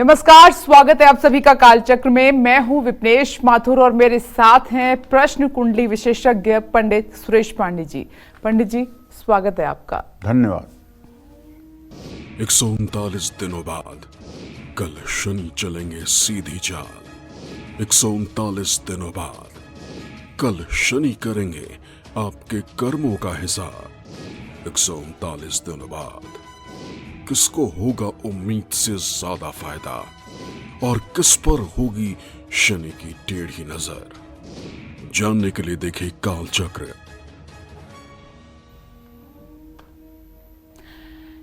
नमस्कार, स्वागत है आप सभी का कालचक्र में। मैं हूं विपनेश माथुर और मेरे साथ हैं प्रश्न कुंडली विशेषज्ञ पंडित सुरेश पांडे जी। पंडित जी, स्वागत है आपका। धन्यवाद। 139 दिनों बाद कल शनि चलेंगे सीधी चाल। 139 दिनों बाद कल शनि करेंगे आपके कर्मों का हिसाब। 139 दिनों बाद किसको होगा उम्मीद से ज्यादा फायदा और किस पर होगी शनि की टेढ़ी नजर, जानने के लिए देखिए कालचक्र।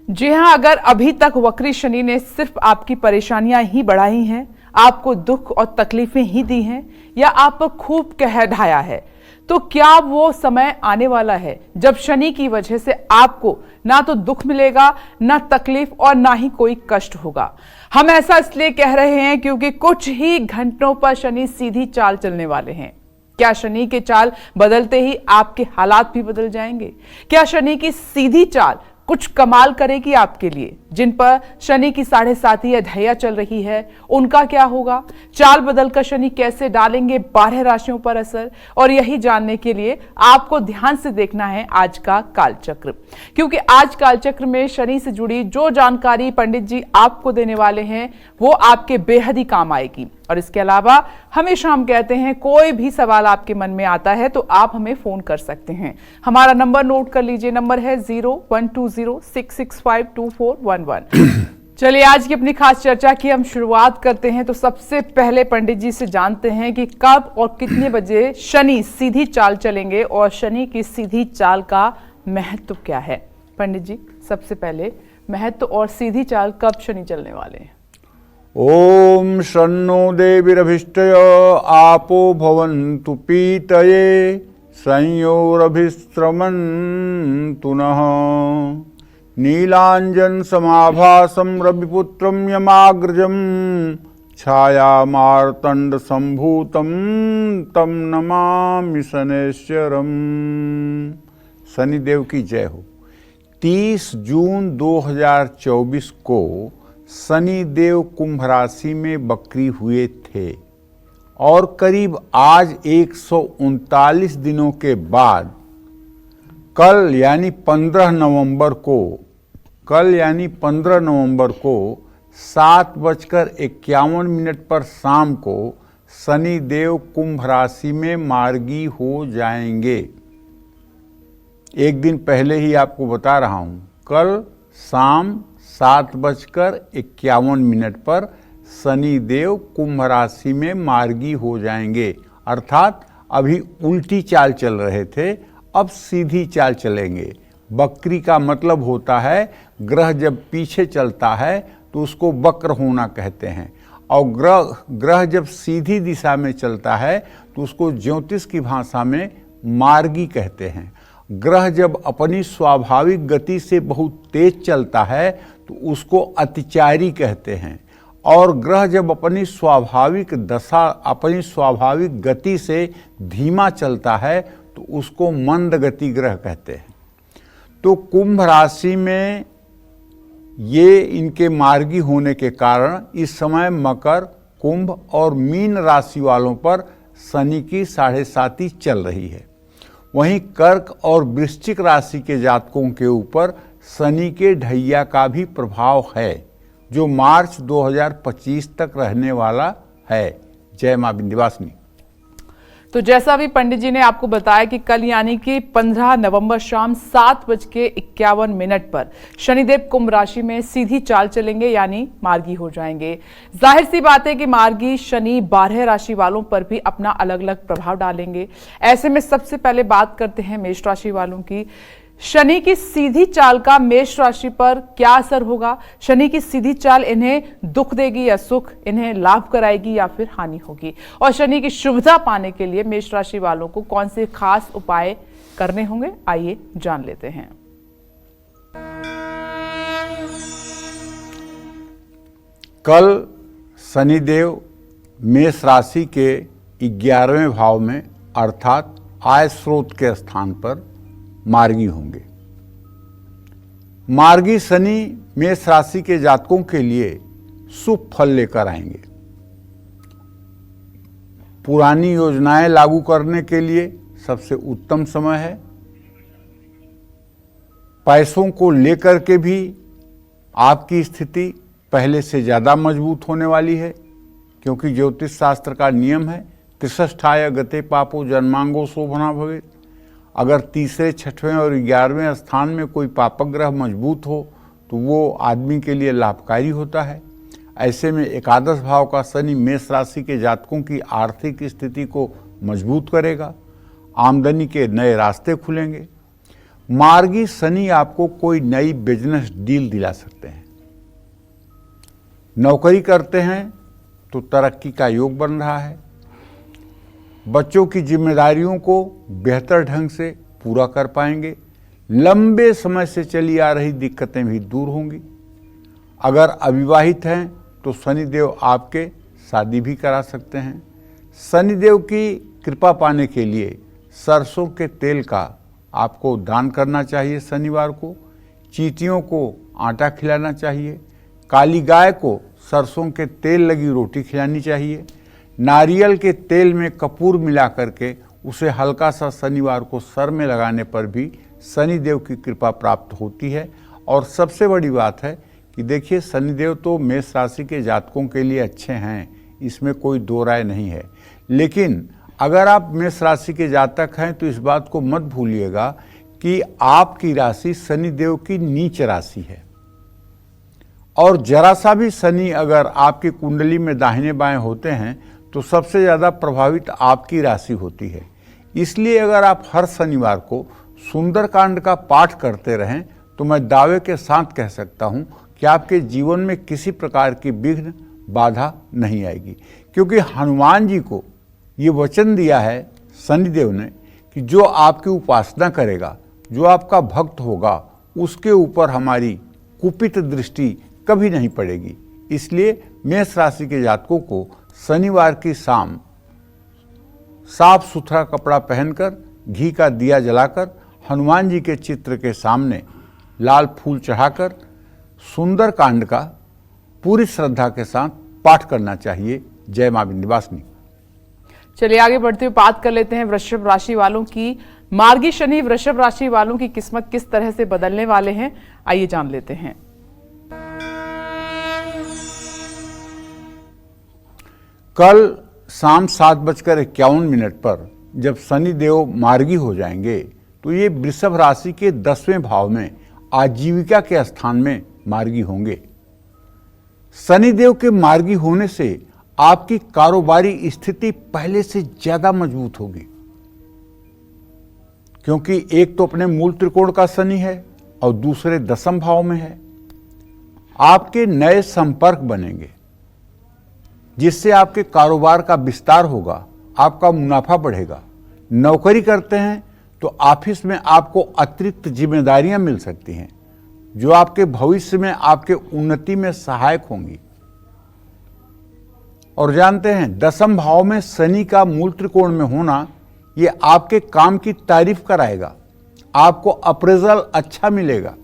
जी हां, अगर अभी तक वक्री शनि ने सिर्फ आपकी परेशानियां ही बढ़ाई हैं, आपको दुख और तकलीफें ही दी हैं या आप पर खूब कहर ढाया है, तो क्या वो समय आने वाला है जब शनि की वजह से आपको ना तो दुख मिलेगा, ना तकलीफ और ना ही कोई कष्ट होगा। हम ऐसा इसलिए कह रहे हैं क्योंकि कुछ ही घंटों पर शनि सीधी चाल चलने वाले हैं। क्या शनि के चाल बदलते ही आपके हालात भी बदल जाएंगे? क्या शनि की सीधी चाल कुछ कमाल करेगी आपके लिए? जिन पर शनि की 7.5 या ढैया चल रही है, उनका क्या होगा? चाल बदलकर शनि कैसे डालेंगे 12 राशियों पर असर? और यही जानने के लिए आपको ध्यान से देखना है आज का कालचक्र, क्योंकि आज कालचक्र में शनि से जुड़ी जो जानकारी पंडित जी आपको देने वाले हैं वो आपके बेहद ही काम आएगी। और इसके अलावा हमेशा हम कहते हैं, कोई भी सवाल आपके मन में आता है तो आप हमें फोन कर सकते हैं। हमारा नंबर नोट कर लीजिए, नंबर है 0120665241। चलिए आज की अपनी खास चर्चा की हम शुरुआत करते हैं। तो सबसे पहले पंडित जी से जानते हैं कि कब और कितने बजे शनि सीधी चाल चलेंगे और शनि की सीधी चाल का महत्व क्या है। पंडित जी, सबसे पहले महत्व और सीधी चाल कब शनि चलने वाले हैं? ओम शन्नो देवीरभिष्टय आपो भवन्तु पीतये संयोरभिस्रमन्तु नः। नीलांजन समाभासं रविपुत्रं यमाग्रजं छायामार्तंड संभूतं तं नमामि शनैश्चरम्। शनिदेव की जय हो। 30 जून 2024 को शनिदेव कुंभ राशि में वक्री हुए थे और करीब आज 139 दिनों के बाद कल यानी 15 नवंबर को 7:51 पर शाम को शनिदेव कुंभ राशि में मार्गी हो जाएंगे। एक दिन पहले ही आपको बता रहा हूं, कल शाम 7:51 पर शनिदेव कुंभ राशि में मार्गी हो जाएंगे। अर्थात अभी उल्टी चाल चल रहे थे, अब सीधी चाल चलेंगे। वक्री का मतलब होता है ग्रह जब पीछे चलता है तो उसको वक्र होना कहते हैं, और ग्रह जब सीधी दिशा में चलता है तो उसको ज्योतिष की भाषा में मार्गी कहते हैं। ग्रह जब अपनी स्वाभाविक गति से बहुत तेज चलता है तो उसको अतिचारी कहते हैं, और ग्रह जब अपनी स्वाभाविक गति से धीमा चलता है तो उसको मंद गति ग्रह कहते हैं। तो कुंभ राशि में ये इनके मार्गी होने के कारण इस समय मकर, कुंभ और मीन राशि वालों पर शनि की 7.5 चल रही है। वहीं कर्क और वृश्चिक राशि के जातकों के ऊपर शनि के ढैया का भी प्रभाव है, जो मार्च 2025 तक रहने वाला है। जय मां विंध्यवासिनी। तो जैसा भी पंडित जी ने आपको बताया कि कल यानी कि 15 नवंबर शाम 7:51 पर शनिदेव कुंभ राशि में सीधी चाल चलेंगे, यानी मार्गी हो जाएंगे। जाहिर सी बात है कि मार्गी शनि 12 राशि वालों पर भी अपना अलग अलग प्रभाव डालेंगे। ऐसे में सबसे पहले बात करते हैं मेष राशि वालों की। शनि की सीधी चाल का मेष राशि पर क्या असर होगा? शनि की सीधी चाल इन्हें दुख देगी या सुख, इन्हें लाभ कराएगी या फिर हानि होगी? और शनि की शुभता पाने के लिए मेष राशि वालों को कौन से खास उपाय करने होंगे, आइए जान लेते हैं। कल शनिदेव मेष राशि के 11वें भाव में अर्थात आय स्रोत के स्थान पर मार्गी होंगे। मार्गी शनि मेष राशि के जातकों के लिए शुभ फल लेकर आएंगे। पुरानी योजनाएं लागू करने के लिए सबसे उत्तम समय है। पैसों को लेकर के भी आपकी स्थिति पहले से ज्यादा मजबूत होने वाली है, क्योंकि ज्योतिष शास्त्र का नियम है त्रिषष्ठाय गते पापो जन्मांगो शोभना भवेत्। अगर तीसरे, छठवें और 11वें स्थान में कोई पापक ग्रह मजबूत हो तो वो आदमी के लिए लाभकारी होता है। ऐसे में एकादश भाव का शनि मेष राशि के जातकों की आर्थिक स्थिति को मजबूत करेगा। आमदनी के नए रास्ते खुलेंगे। मार्गी शनि आपको कोई नई बिजनेस डील दिला सकते हैं। नौकरी करते हैं तो तरक्की का योग बन रहा है। बच्चों की जिम्मेदारियों को बेहतर ढंग से पूरा कर पाएंगे। लंबे समय से चली आ रही दिक्कतें भी दूर होंगी। अगर अविवाहित हैं तो शनिदेव आपके शादी भी करा सकते हैं। शनिदेव की कृपा पाने के लिए सरसों के तेल का आपको दान करना चाहिए। शनिवार को चींटियों को आटा खिलाना चाहिए। काली गाय को सरसों के तेल लगी रोटी खिलानी चाहिए। नारियल के तेल में कपूर मिला करके उसे हल्का सा शनिवार को सर में लगाने पर भी शनिदेव की कृपा प्राप्त होती है। और सबसे बड़ी बात है कि देखिए, शनिदेव तो मेष राशि के जातकों के लिए अच्छे हैं, इसमें कोई दो राय नहीं है। लेकिन अगर आप मेष राशि के जातक हैं तो इस बात को मत भूलिएगा कि आपकी राशि शनिदेव की नीच राशि है। और जरा सा भी शनि अगर आपकी कुंडली में दाहिने बाएं होते हैं तो सबसे ज़्यादा प्रभावित आपकी राशि होती है। इसलिए अगर आप हर शनिवार को सुंदरकांड का पाठ करते रहें तो मैं दावे के साथ कह सकता हूं कि आपके जीवन में किसी प्रकार की विघ्न बाधा नहीं आएगी, क्योंकि हनुमान जी को ये वचन दिया है शनिदेव ने कि जो आपकी उपासना करेगा, जो आपका भक्त होगा, उसके ऊपर हमारी कुपित दृष्टि कभी नहीं पड़ेगी। इसलिए मेष राशि के जातकों को शनिवार की शाम साफ सुथरा कपड़ा पहनकर घी का दिया जलाकर हनुमान जी के चित्र के सामने लाल फूल चढ़ाकर सुंदरकांड का पूरी श्रद्धा के साथ पाठ करना चाहिए। जय मां विंध्यवासिनी। चलिए आगे बढ़ते हुए बात कर लेते हैं वृषभ राशि वालों की। मार्गी शनि वृषभ राशि वालों की किस्मत किस तरह से बदलने वाले हैं, आइए जान लेते हैं। कल शाम 7:51 पर जब शनिदेव मार्गी हो जाएंगे तो ये वृषभ राशि के 10वें भाव में आजीविका के स्थान में मार्गी होंगे। शनिदेव के मार्गी होने से आपकी कारोबारी स्थिति पहले से ज्यादा मजबूत होगी, क्योंकि एक तो अपने मूल त्रिकोण का शनि है और दूसरे 10वें भाव में है। आपके नए संपर्क बनेंगे जिससे आपके कारोबार का विस्तार होगा, आपका मुनाफा बढ़ेगा। नौकरी करते हैं तो ऑफिस में आपको अतिरिक्त जिम्मेदारियां मिल सकती हैं जो आपके भविष्य में आपके उन्नति में सहायक होंगी। और जानते हैं 10वें भाव में शनि का मूल त्रिकोण में होना ये आपके काम की तारीफ कराएगा, आपको अप्रेजल अच्छा मिलेगा।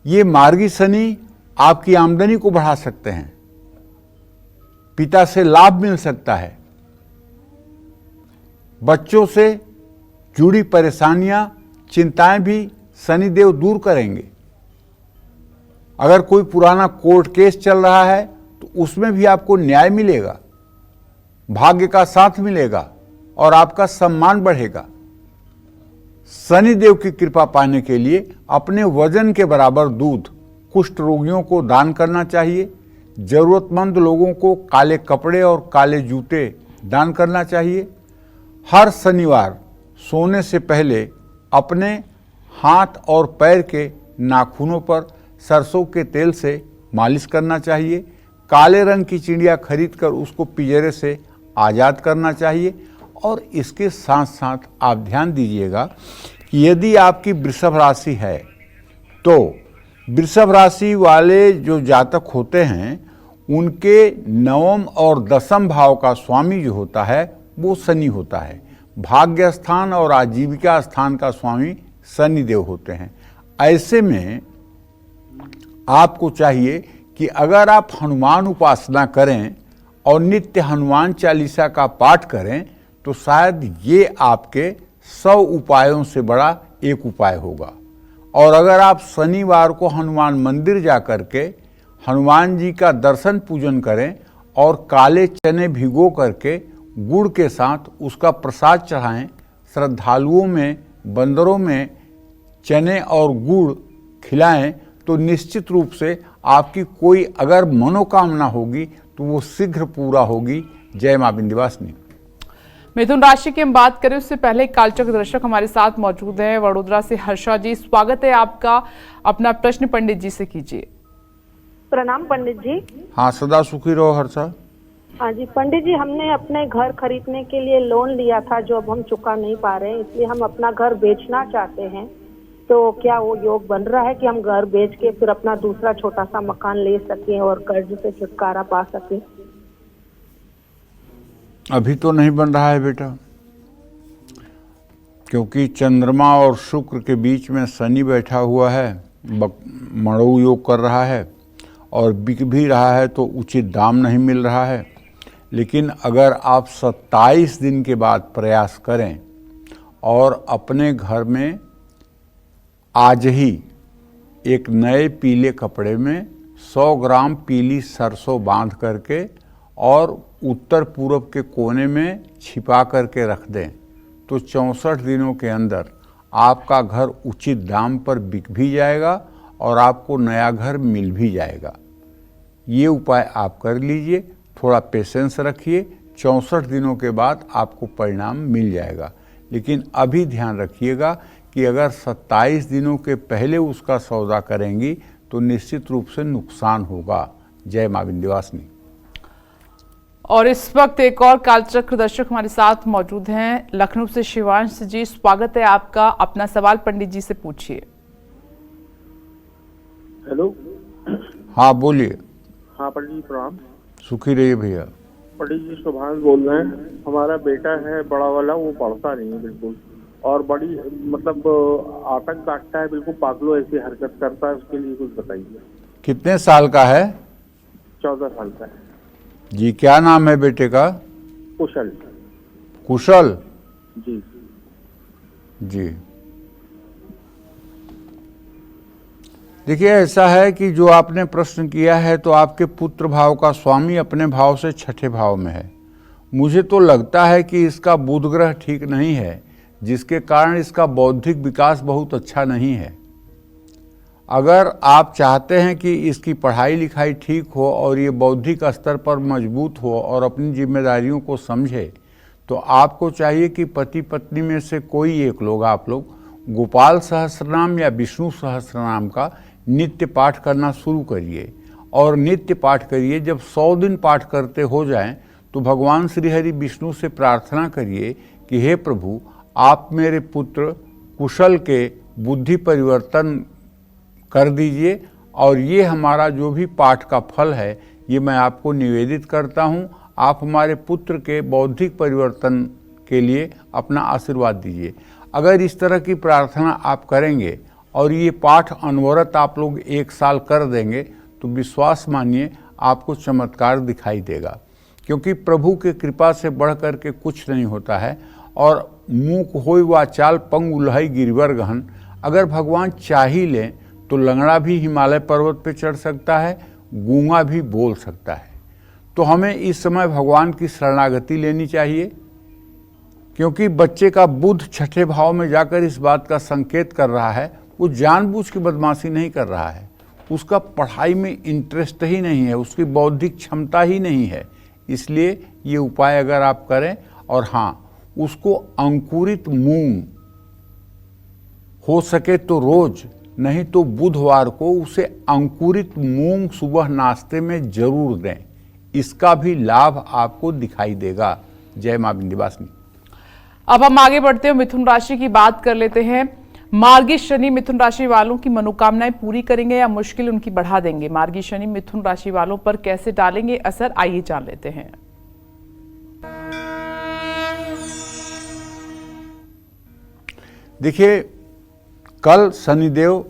ये मार्गी शनि आपकी आमदनी को बढ़ा सकते हैं, पिता से लाभ मिल सकता है, बच्चों से जुड़ी परेशानियां, चिंताएं भी शनिदेव दूर करेंगे। अगर कोई पुराना कोर्ट केस चल रहा है तो उसमें भी आपको न्याय मिलेगा, भाग्य का साथ मिलेगा और आपका सम्मान बढ़ेगा। शनिदेव की कृपा पाने के लिए अपने वजन के बराबर दूध कुष्ठ रोगियों को दान करना चाहिए। जरूरतमंद लोगों को काले कपड़े और काले जूते दान करना चाहिए। हर शनिवार सोने से पहले अपने हाथ और पैर के नाखूनों पर सरसों के तेल से मालिश करना चाहिए। काले रंग की चिड़िया खरीदकर उसको पिंजरे से आज़ाद करना चाहिए। और इसके साथ साथ आप ध्यान दीजिएगा कि यदि आपकी वृषभ राशि है तो वृषभ राशि वाले जो जातक होते हैं उनके 9वें और 10वें भाव का स्वामी जो होता है वो शनि होता है। भाग्य स्थान और आजीविका स्थान का स्वामी शनिदेव होते हैं। ऐसे में आपको चाहिए कि अगर आप हनुमान उपासना करें और नित्य हनुमान चालीसा का पाठ करें तो शायद ये आपके 100 उपायों से बड़ा एक उपाय होगा। और अगर आप शनिवार को हनुमान मंदिर जा कर के हनुमान जी का दर्शन पूजन करें और काले चने भिगो करके गुड़ के साथ उसका प्रसाद चढ़ाएं, श्रद्धालुओं में, बंदरों में चने और गुड़ खिलाएं, तो निश्चित रूप से आपकी कोई अगर मनोकामना होगी तो वो शीघ्र पूरा होगी। जय मां विंध्यवासिनी। मिथुन राशि की हम बात करें उससे पहले कालचक्र दर्शक हमारे साथ मौजूद हैं वडोदरा से। हर्षा जी, स्वागत है आपका। अपना प्रश्न पंडित जी से कीजिए। प्रणाम पंडित जी। हाँ, सदा सुखी रहो हर्षा। हाँ जी पंडित जी, हमने अपने घर खरीदने के लिए लोन लिया था जो अब हम चुका नहीं पा रहे हैं, इसलिए हम अपना घर बेचना चाहते हैं। तो क्या वो योग बन रहा है कि हम घर बेच के फिर अपना दूसरा छोटा सा मकान ले सकें और कर्ज से छुटकारा पा सकें? अभी तो नहीं बन रहा है बेटा, क्योंकि चंद्रमा और शुक्र के बीच में शनि बैठा हुआ है, मणु योग कर रहा है और बिक भी रहा है तो उचित दाम नहीं मिल रहा है। लेकिन अगर आप 27 दिन के बाद प्रयास करें और अपने घर में आज ही एक नए पीले कपड़े में 100 ग्राम पीली सरसों बांध करके और उत्तर पूर्व के कोने में छिपा करके रख दें तो 64 दिनों के अंदर आपका घर उचित दाम पर बिक भी जाएगा और आपको नया घर मिल भी जाएगा। ये उपाय आप कर लीजिए, थोड़ा पेशेंस रखिए, 64 दिनों के बाद आपको परिणाम मिल जाएगा। लेकिन अभी ध्यान रखिएगा कि अगर 27 दिनों के पहले उसका सौदा करेंगी तो निश्चित रूप से नुकसान होगा। जय मां विंध्यवासिनी। और इस वक्त एक और कालचक्र दर्शक हमारे साथ मौजूद हैं लखनऊ से। शिवांश जी, स्वागत है आपका। अपना सवाल पंडित जी से पूछिए। हेलो। हाँ बोलिए। हाँ पंडित जी प्रणाम। सुखी रहिए भैया। पंडित जी सुभाष बोल रहे हैं। हमारा बेटा है बड़ा वाला, वो पढ़ता नहीं है बिल्कुल, और बड़ी मतलब आतंक काटता है, बिल्कुल पागलों ऐसी हरकत करता है। उसके लिए कुछ बताइए। कितने साल का है? 14 साल का है जी। क्या नाम है बेटे का? कुशल। कुशल जी जी। देखिए, ऐसा है कि जो आपने प्रश्न किया है तो आपके पुत्र भाव का स्वामी अपने भाव से छठे भाव में है। मुझे तो लगता है कि इसका बुध ग्रह ठीक नहीं है, जिसके कारण इसका बौद्धिक विकास बहुत अच्छा नहीं है। अगर आप चाहते हैं कि इसकी पढ़ाई लिखाई ठीक हो और ये बौद्धिक स्तर पर मजबूत हो और अपनी जिम्मेदारियों को समझे, तो आपको चाहिए कि पति पत्नी में से कोई एक लोग, आप लोग गोपाल सहस्त्रनाम या विष्णु सहस्त्रनाम का नित्य पाठ करना शुरू करिए। और नित्य पाठ करिए। जब 100 दिन पाठ करते हो जाएं तो भगवान श्री हरि विष्णु से प्रार्थना करिए कि हे प्रभु, आप मेरे पुत्र कुशल के बुद्धि परिवर्तन कर दीजिए और ये हमारा जो भी पाठ का फल है ये मैं आपको निवेदित करता हूँ। आप हमारे पुत्र के बौद्धिक परिवर्तन के लिए अपना आशीर्वाद दीजिए। अगर इस तरह की प्रार्थना आप करेंगे और ये पाठ अनवरत आप लोग 1 साल कर देंगे तो विश्वास मानिए आपको चमत्कार दिखाई देगा। क्योंकि प्रभु के कृपा से बढ़ कर के कुछ नहीं होता है। और मूक होय वाचाल पंगु लहै गिरिवर गहन, अगर भगवान चाह ही लें तो लंगड़ा भी हिमालय पर्वत पे चढ़ सकता है, गूंगा भी बोल सकता है। तो हमें इस समय भगवान की शरणागति लेनी चाहिए, क्योंकि बच्चे का बुध छठे भाव में जाकर इस बात का संकेत कर रहा है, वो जानबूझ के बदमाशी नहीं कर रहा है, उसका पढ़ाई में इंटरेस्ट ही नहीं है, उसकी बौद्धिक क्षमता ही नहीं है। इसलिए ये उपाय अगर आप करें, और हाँ, उसको अंकुरित मूंग हो सके तो रोज, नहीं तो बुधवार को उसे अंकुरित मूंग सुबह नाश्ते में जरूर दें। इसका भी लाभ आपको दिखाई देगा। जय मां विंध्यवासिनी। अब हम आगे बढ़ते हैं, मिथुन राशि की बात कर लेते हैं। मार्गी शनि मिथुन राशि वालों की मनोकामनाएं पूरी करेंगे या मुश्किल उनकी बढ़ा देंगे? मार्गी शनि मिथुन राशि वालों पर कैसे डालेंगे असर, आइए जान लेते हैं। देखिए, कल शनिदेव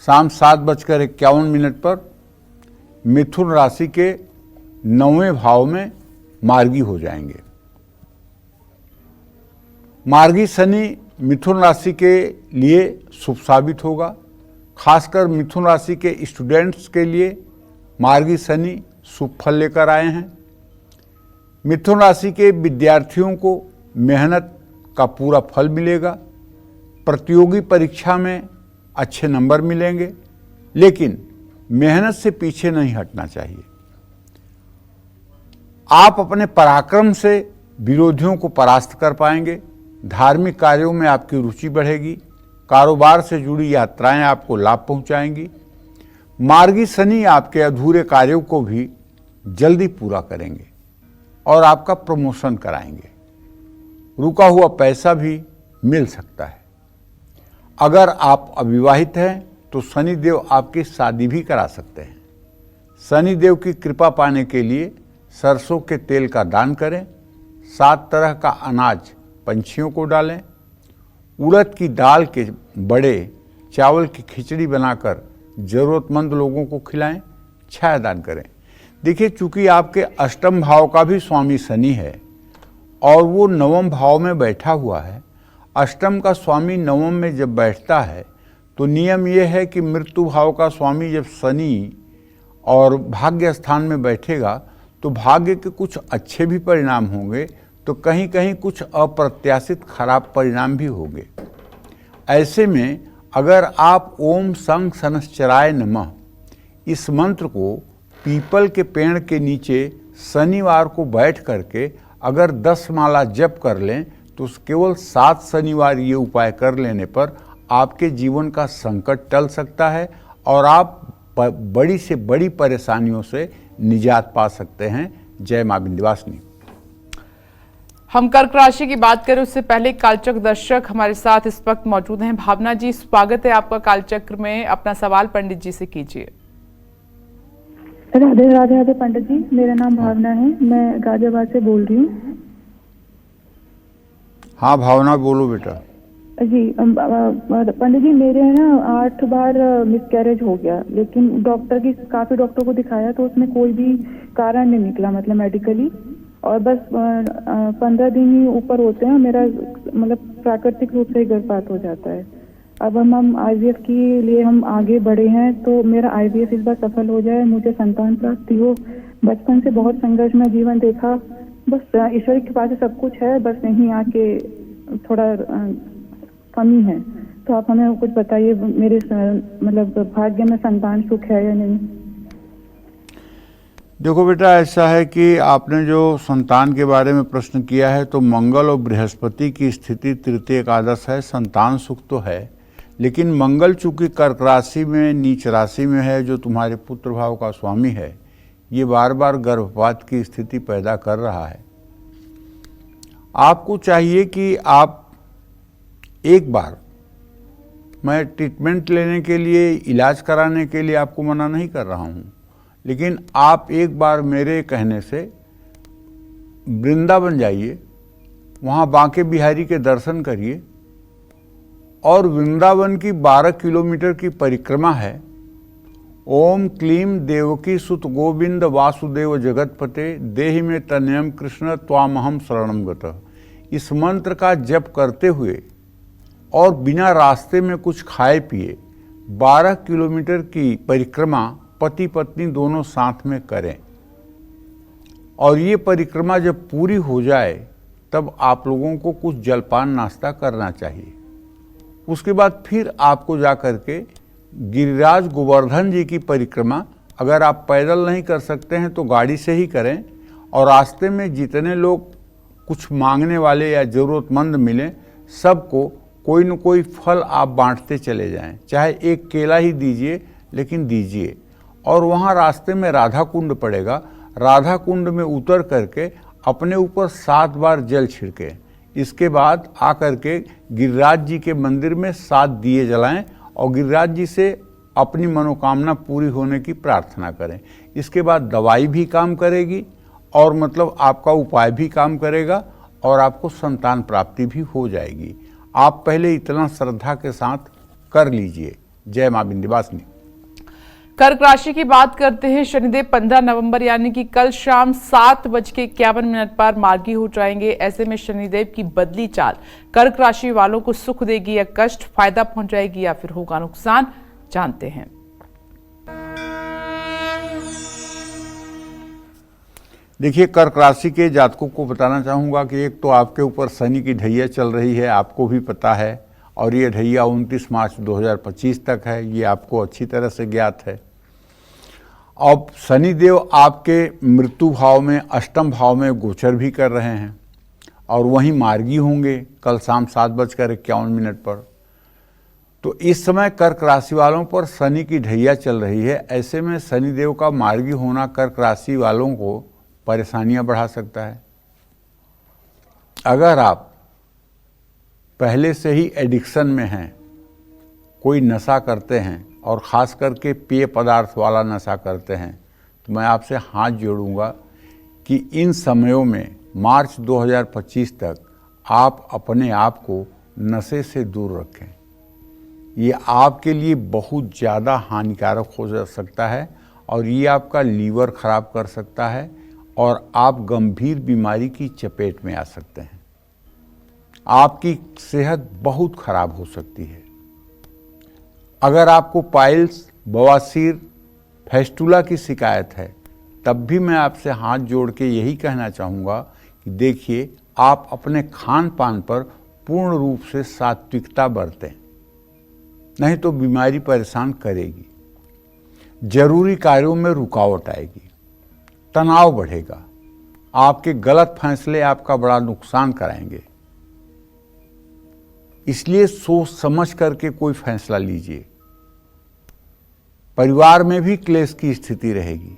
शाम 7:51 पर मिथुन राशि के 9वें भाव में मार्गी हो जाएंगे। मार्गी शनि मिथुन राशि के लिए शुभ साबित होगा। खासकर मिथुन राशि के स्टूडेंट्स के लिए मार्गी शनि शुभ फल लेकर आए हैं। मिथुन राशि के विद्यार्थियों को मेहनत का पूरा फल मिलेगा। प्रतियोगी परीक्षा में अच्छे नंबर मिलेंगे, लेकिन मेहनत से पीछे नहीं हटना चाहिए। आप अपने पराक्रम से विरोधियों को परास्त कर पाएंगे। धार्मिक कार्यों में आपकी रुचि बढ़ेगी। कारोबार से जुड़ी यात्राएं आपको लाभ पहुंचाएंगी। मार्गी शनि आपके अधूरे कार्यों को भी जल्दी पूरा करेंगे और आपका प्रमोशन कराएंगे। रुका हुआ पैसा भी मिल सकता है। अगर आप अविवाहित हैं तो शनिदेव आपकी शादी भी करा सकते हैं। शनिदेव की कृपा पाने के लिए सरसों के तेल का दान करें। 7 तरह का अनाज पंछियों को डालें। उड़द की दाल के बड़े, चावल की खिचड़ी बनाकर जरूरतमंद लोगों को खिलाएं। छायादान करें। देखिए, चूंकि आपके अष्टम भाव का भी स्वामी शनि है और वो 9वें भाव में बैठा हुआ है। अष्टम का स्वामी 9वें में जब बैठता है तो नियम यह है कि मृत्यु भाव का स्वामी जब शनि और भाग्य स्थान में बैठेगा तो भाग्य के कुछ अच्छे भी परिणाम होंगे, तो कहीं कहीं कुछ अप्रत्याशित खराब परिणाम भी होंगे। ऐसे में अगर आप ओम संग शनश्चराय नमः इस मंत्र को पीपल के पेड़ के नीचे शनिवार को बैठ करके अगर 10 माला जप कर लें तो केवल 7 शनिवार ये उपाय कर लेने पर आपके जीवन का संकट टल सकता है और आप बड़ी से बड़ी परेशानियों से निजात पा सकते हैं। जय मां विंध्यवासिनी। हम कर्क राशि की बात करें उससे पहले कालचक्र दर्शक हमारे साथ इस वक्त मौजूद हैं। भावना जी, स्वागत है आपका कालचक्र में। अपना सवाल पंडित जी से कीजिए। राधे राधे राधे पंडित जी, मेरा नाम भावना है, मैं गाजियाबाद से बोल रही हूँ। हाँ भावना, बोलो बेटा। जी पंडित जी, मेरे ना 8 बार मिसकैरेज हो गया, लेकिन काफी डॉक्टर को दिखाया तो उसमें कोई भी कारण नहीं निकला, मतलब मेडिकली। और बस 15 दिन ही ऊपर होते हैं, मेरा मतलब प्राकृतिक रूप से ही गर्भपात हो जाता है। अब हम आईवीएफ के लिए हम आगे बढ़े हैं, तो मेरा आईवीएफ इस बार सफल हो जाए, मुझे संतान प्राप्ति हो। बचपन से बहुत संघर्ष में जीवन देखा, बस ईश्वर की कृपा से सब कुछ है, बस यहीं आके थोड़ा कमी है। तो आप हमें कुछ बताइए, मेरे मतलब भाग्य में संतान सुख है या नहीं? देखो बेटा, ऐसा है कि आपने जो संतान के बारे में प्रश्न किया है तो मंगल और बृहस्पति की स्थिति तृतीय एकादश है। संतान सुख तो है, लेकिन मंगल चूंकि कर्क राशि में नीच राशि में है, जो तुम्हारे पुत्र भाव का स्वामी है, ये बार बार गर्भपात की स्थिति पैदा कर रहा है। आपको चाहिए कि आप एक बार, मैं ट्रीटमेंट लेने के लिए, इलाज कराने के लिए आपको मना नहीं कर रहा हूँ, लेकिन आप एक बार मेरे कहने से वृंदावन जाइए, वहाँ बांके बिहारी के दर्शन करिए और वृंदावन की 12 किलोमीटर की परिक्रमा है। ओम क्लीम देवकी सुत गोविंद वासुदेव जगतपते देहि में तनयम कृष्ण त्वामहम शरणम गतः। इस मंत्र का जप करते हुए और बिना रास्ते में कुछ खाए पिए 12 किलोमीटर की परिक्रमा पति पत्नी दोनों साथ में करें। और ये परिक्रमा जब पूरी हो जाए तब आप लोगों को कुछ जलपान नाश्ता करना चाहिए। उसके बाद फिर आपको जा कर के गिरिराज गोवर्धन जी की परिक्रमा, अगर आप पैदल नहीं कर सकते हैं तो गाड़ी से ही करें, और रास्ते में जितने लोग कुछ मांगने वाले या ज़रूरतमंद मिलें, सबको कोई न कोई फल आप बांटते चले जाएं। चाहे एक केला ही दीजिए, लेकिन दीजिए। और वहाँ रास्ते में राधा कुंड पड़ेगा, राधा कुंड में उतर करके अपने ऊपर 7 बार जल छिड़कें। इसके बाद आकर के गिरिराज जी के मंदिर में 7 दिए जलाएं और गिरिराज जी से अपनी मनोकामना पूरी होने की प्रार्थना करें। इसके बाद दवाई भी काम करेगी और मतलब आपका उपाय भी काम करेगा और आपको संतान प्राप्ति भी हो जाएगी। आप पहले इतना श्रद्धा के साथ कर लीजिए। जय मां विंध्यवासिनी। कर्क राशि की बात करते हैं। शनिदेव 15 नवंबर यानी कि कल शाम 7:51 पर मार्गी हो जाएंगे। ऐसे में शनिदेव की बदली चाल कर्क राशि वालों को सुख देगी या कष्ट, फायदा पहुंचाएगी या फिर होगा नुकसान, जानते हैं। देखिए, कर्क राशि के जातकों को बताना चाहूँगा कि एक तो आपके ऊपर शनि की ढैया चल रही है, आपको भी पता है, और ये ढैया 29 मार्च 2025 तक है, ये आपको अच्छी तरह से ज्ञात है। अब शनिदेव आपके मृत्यु भाव में, अष्टम भाव में गोचर भी कर रहे हैं और वहीं मार्गी होंगे कल शाम 7:51 पर। तो इस समय कर्क राशि वालों पर शनि की ढैया चल रही है। ऐसे में शनिदेव का मार्गी होना कर्क राशि वालों को परेशानियां बढ़ा सकता है। अगर आप पहले से ही एडिक्शन में हैं, कोई नशा करते हैं और ख़ास करके पेय पदार्थ वाला नशा करते हैं, तो मैं आपसे हाथ जोड़ूंगा कि इन समयों में मार्च 2025 तक आप अपने आप को नशे से दूर रखें। ये आपके लिए बहुत ज़्यादा हानिकारक हो सकता है और ये आपका लीवर खराब कर सकता है और आप गंभीर बीमारी की चपेट में आ सकते हैं। आपकी सेहत बहुत खराब हो सकती है। अगर आपको पाइल्स, बवासीर, फेस्टुला की शिकायत है, तब भी मैं आपसे हाथ जोड़ के यही कहना चाहूँगा कि देखिए, आप अपने खान पान पर पूर्ण रूप से सात्विकता बरतें, नहीं तो बीमारी परेशान करेगी। जरूरी कार्यों में रुकावट आएगी, तनाव बढ़ेगा, आपके गलत फैसले आपका बड़ा नुकसान कराएंगे। इसलिए सोच समझ करके कोई फैसला लीजिए। परिवार में भी क्लेश की स्थिति रहेगी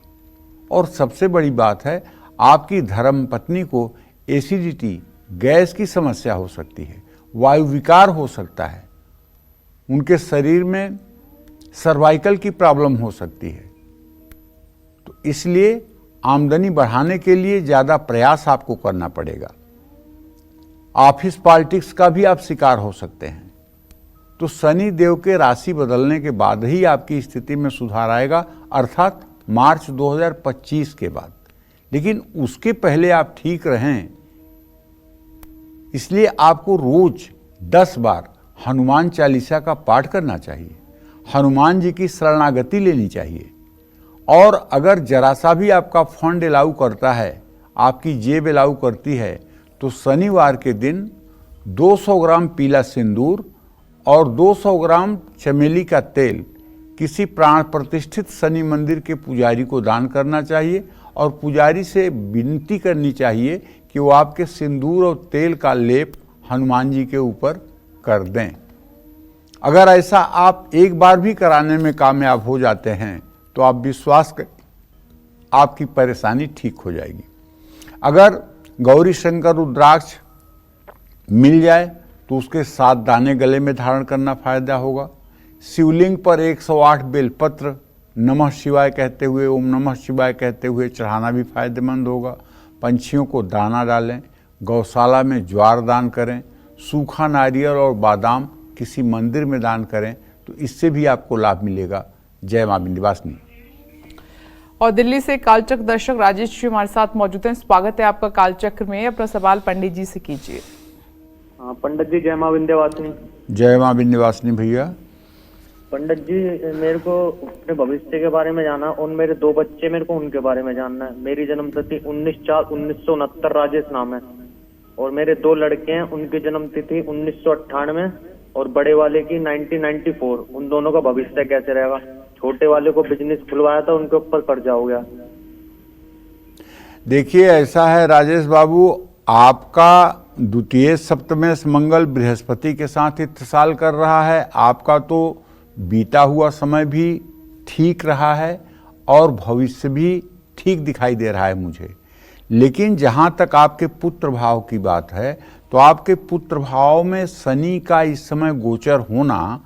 और सबसे बड़ी बात है, आपकी धर्मपत्नी को एसिडिटी, गैस की समस्या हो सकती है, वायु विकार हो सकता है, उनके शरीर में सर्वाइकल की प्रॉब्लम हो सकती है। तो इसलिए आमदनी बढ़ाने के लिए ज़्यादा प्रयास आपको करना पड़ेगा। ऑफिस पॉलिटिक्स का भी आप शिकार हो सकते हैं। तो शनि देव के राशि बदलने के बाद ही आपकी स्थिति में सुधार आएगा, अर्थात मार्च 2025 के बाद। लेकिन उसके पहले आप ठीक रहें, इसलिए आपको रोज 10 बार हनुमान चालीसा का पाठ करना चाहिए, हनुमान जी की शरणागति लेनी चाहिए। और अगर जरा सा भी आपका फंड अलाउ करता है, आपकी जेब अलाउ करती है, तो शनिवार के दिन 200 ग्राम पीला सिंदूर और 200 ग्राम चमेली का तेल किसी प्राण प्रतिष्ठित शनि मंदिर के पुजारी को दान करना चाहिए और पुजारी से विनती करनी चाहिए कि वो आपके सिंदूर और तेल का लेप हनुमान जी के ऊपर कर दें। अगर ऐसा आप एक बार भी कराने में कामयाब हो जाते हैं, तो आप विश्वास करें, आपकी परेशानी ठीक हो जाएगी। अगर गौरी शंकर रुद्राक्ष मिल जाए तो उसके 7 दाने गले में धारण करना फायदा होगा। शिवलिंग पर 108 बेलपत्र नमः शिवाय कहते हुए, ओम नमः शिवाय कहते हुए चढ़ाना भी फायदेमंद होगा। पंछियों को दाना डालें, गौशाला में ज्वार दान करें, सूखा नारियल और बादाम किसी मंदिर में दान करें, तो इससे भी आपको लाभ मिलेगा। जय मां विंध्यवासिनी। और दिल्ली से कालचक्र दर्शक राजेश जी हमारे साथ मौजूद हैं। स्वागत है आपका कालचक्र में। अपना सवाल पंडित जी से कीजिए। हाँ पंडित जी, जय मां विंध्यवासिनी। जय मां विंध्यवासिनी भैया। पंडित जी, मेरे को अपने भविष्य के बारे में जाना और मेरे 2 बच्चे, मेरे को उनके बारे में जानना है। मेरी जन्म तिथि 19/4/1969 राजेश नाम है और मेरे 2 लड़के हैं, उनकी जन्म तिथि 1998 और बड़े वाले की 1994। उन दोनों का भविष्य कैसे रहेगा? छोटे वाले को बिजनेस खुलवाया था, उनके ऊपर कर्जा हो गया। देखिए, ऐसा है राजेश बाबू, आपका द्वितीय सप्तमेश मंगल बृहस्पति के साथ इत्तिसाल कर रहा है। आपका तो बीता हुआ समय भी ठीक रहा है और भविष्य भी ठीक दिखाई दे रहा है मुझे। लेकिन जहाँ तक आपके पुत्र भाव की बात है, तो आपके पुत्र भाव में शनि का इस समय गोचर होना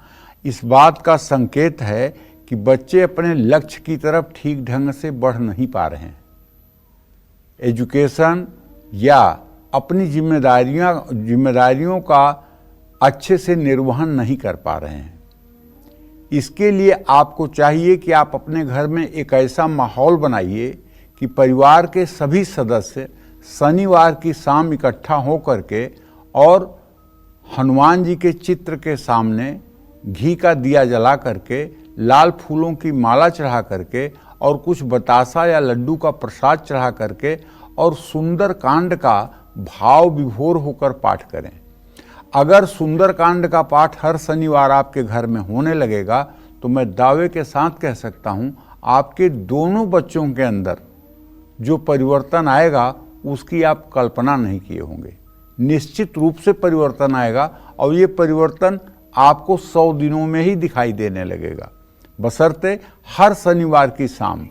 इस बात का संकेत है कि बच्चे अपने लक्ष्य की तरफ ठीक ढंग से बढ़ नहीं पा रहे हैं। एजुकेशन या अपनी जिम्मेदारियों का अच्छे से निर्वहन नहीं कर पा रहे हैं। इसके लिए आपको चाहिए कि आप अपने घर में एक ऐसा माहौल बनाइए कि परिवार के सभी सदस्य शनिवार की शाम इकट्ठा हो करके और हनुमान जी के चित्र के सामने घी का दिया जला करके, लाल फूलों की माला चढ़ा करके और कुछ बतासा या लड्डू का प्रसाद चढ़ा करके और सुंदर कांड का भाव विभोर होकर पाठ करें। अगर सुंदर कांड का पाठ हर शनिवार आपके घर में होने लगेगा तो मैं दावे के साथ कह सकता हूं, आपके दोनों बच्चों के अंदर जो परिवर्तन आएगा उसकी आप कल्पना नहीं किए होंगे। निश्चित रूप से परिवर्तन आएगा और ये परिवर्तन आपको 100 दिनों में ही दिखाई देने लगेगा, बशर्ते हर शनिवार की शाम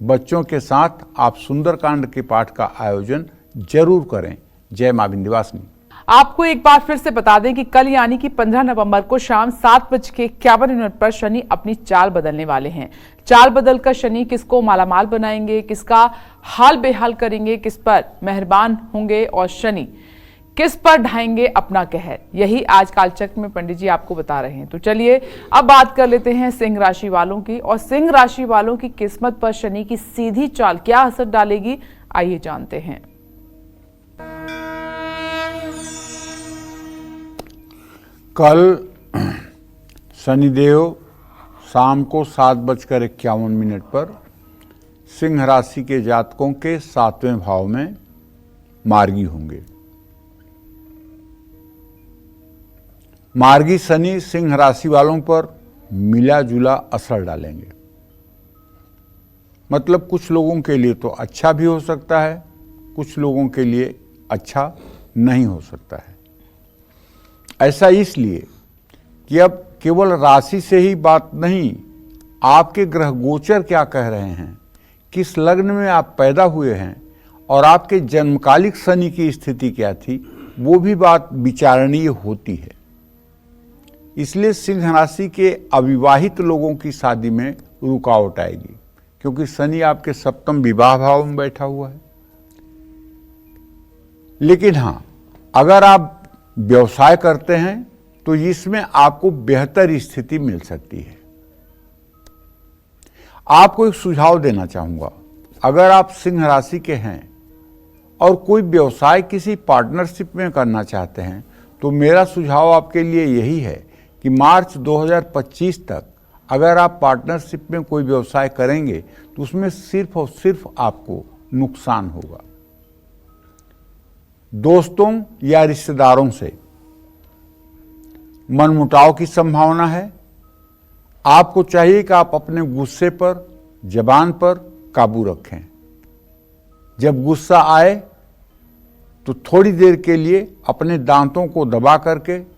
बच्चों के साथ आप सुंदरकांड के पाठ का आयोजन जरूर करें। जय मां विंध्यवासिनी। आपको एक बार फिर से बता दें कि कल यानी कि 15 नवंबर को शाम 7:51 पर शनि अपनी चाल बदलने वाले हैं। चाल बदलकर शनि किसको मालामाल बनाएंगे, किसका हाल बेहाल करेंगे, किस पर मेहरबान होंगे और शनि किस पर ढाएंगे अपना कहर, यही आज कालचक्र में पंडित जी आपको बता रहे हैं। तो चलिए अब बात कर लेते हैं सिंह राशि वालों की, और सिंह राशि वालों की किस्मत पर शनि की सीधी चाल क्या असर डालेगी, आइए जानते हैं। कल शनिदेव शाम को 7:51 पर सिंह राशि के जातकों के 7वें भाव में मार्गी होंगे। मार्गी शनि सिंह राशि वालों पर मिला जुला असर डालेंगे। मतलब कुछ लोगों के लिए तो अच्छा भी हो सकता है, कुछ लोगों के लिए अच्छा नहीं हो सकता है। ऐसा इसलिए कि अब केवल राशि से ही बात नहीं, आपके ग्रह गोचर क्या कह रहे हैं, किस लग्न में आप पैदा हुए हैं और आपके जन्मकालिक शनि की स्थिति क्या थी, वो भी बात विचारणीय होती है। इसलिए सिंह राशि के अविवाहित लोगों की शादी में रुकावट आएगी, क्योंकि शनि आपके 7वें विवाह भाव में बैठा हुआ है। लेकिन हाँ, अगर आप व्यवसाय करते हैं तो इसमें आपको बेहतर स्थिति मिल सकती है। आपको एक सुझाव देना चाहूंगा, अगर आप सिंह राशि के हैं और कोई व्यवसाय किसी पार्टनरशिप में करना चाहते हैं तो मेरा सुझाव आपके लिए यही है कि मार्च 2025 तक अगर आप पार्टनरशिप में कोई व्यवसाय करेंगे तो उसमें सिर्फ और सिर्फ आपको नुकसान होगा। दोस्तों या रिश्तेदारों से मनमुटाव की संभावना है। आपको चाहिए कि आप अपने गुस्से पर, जबान पर काबू रखें। जब गुस्सा आए तो थोड़ी देर के लिए अपने दांतों को दबा करके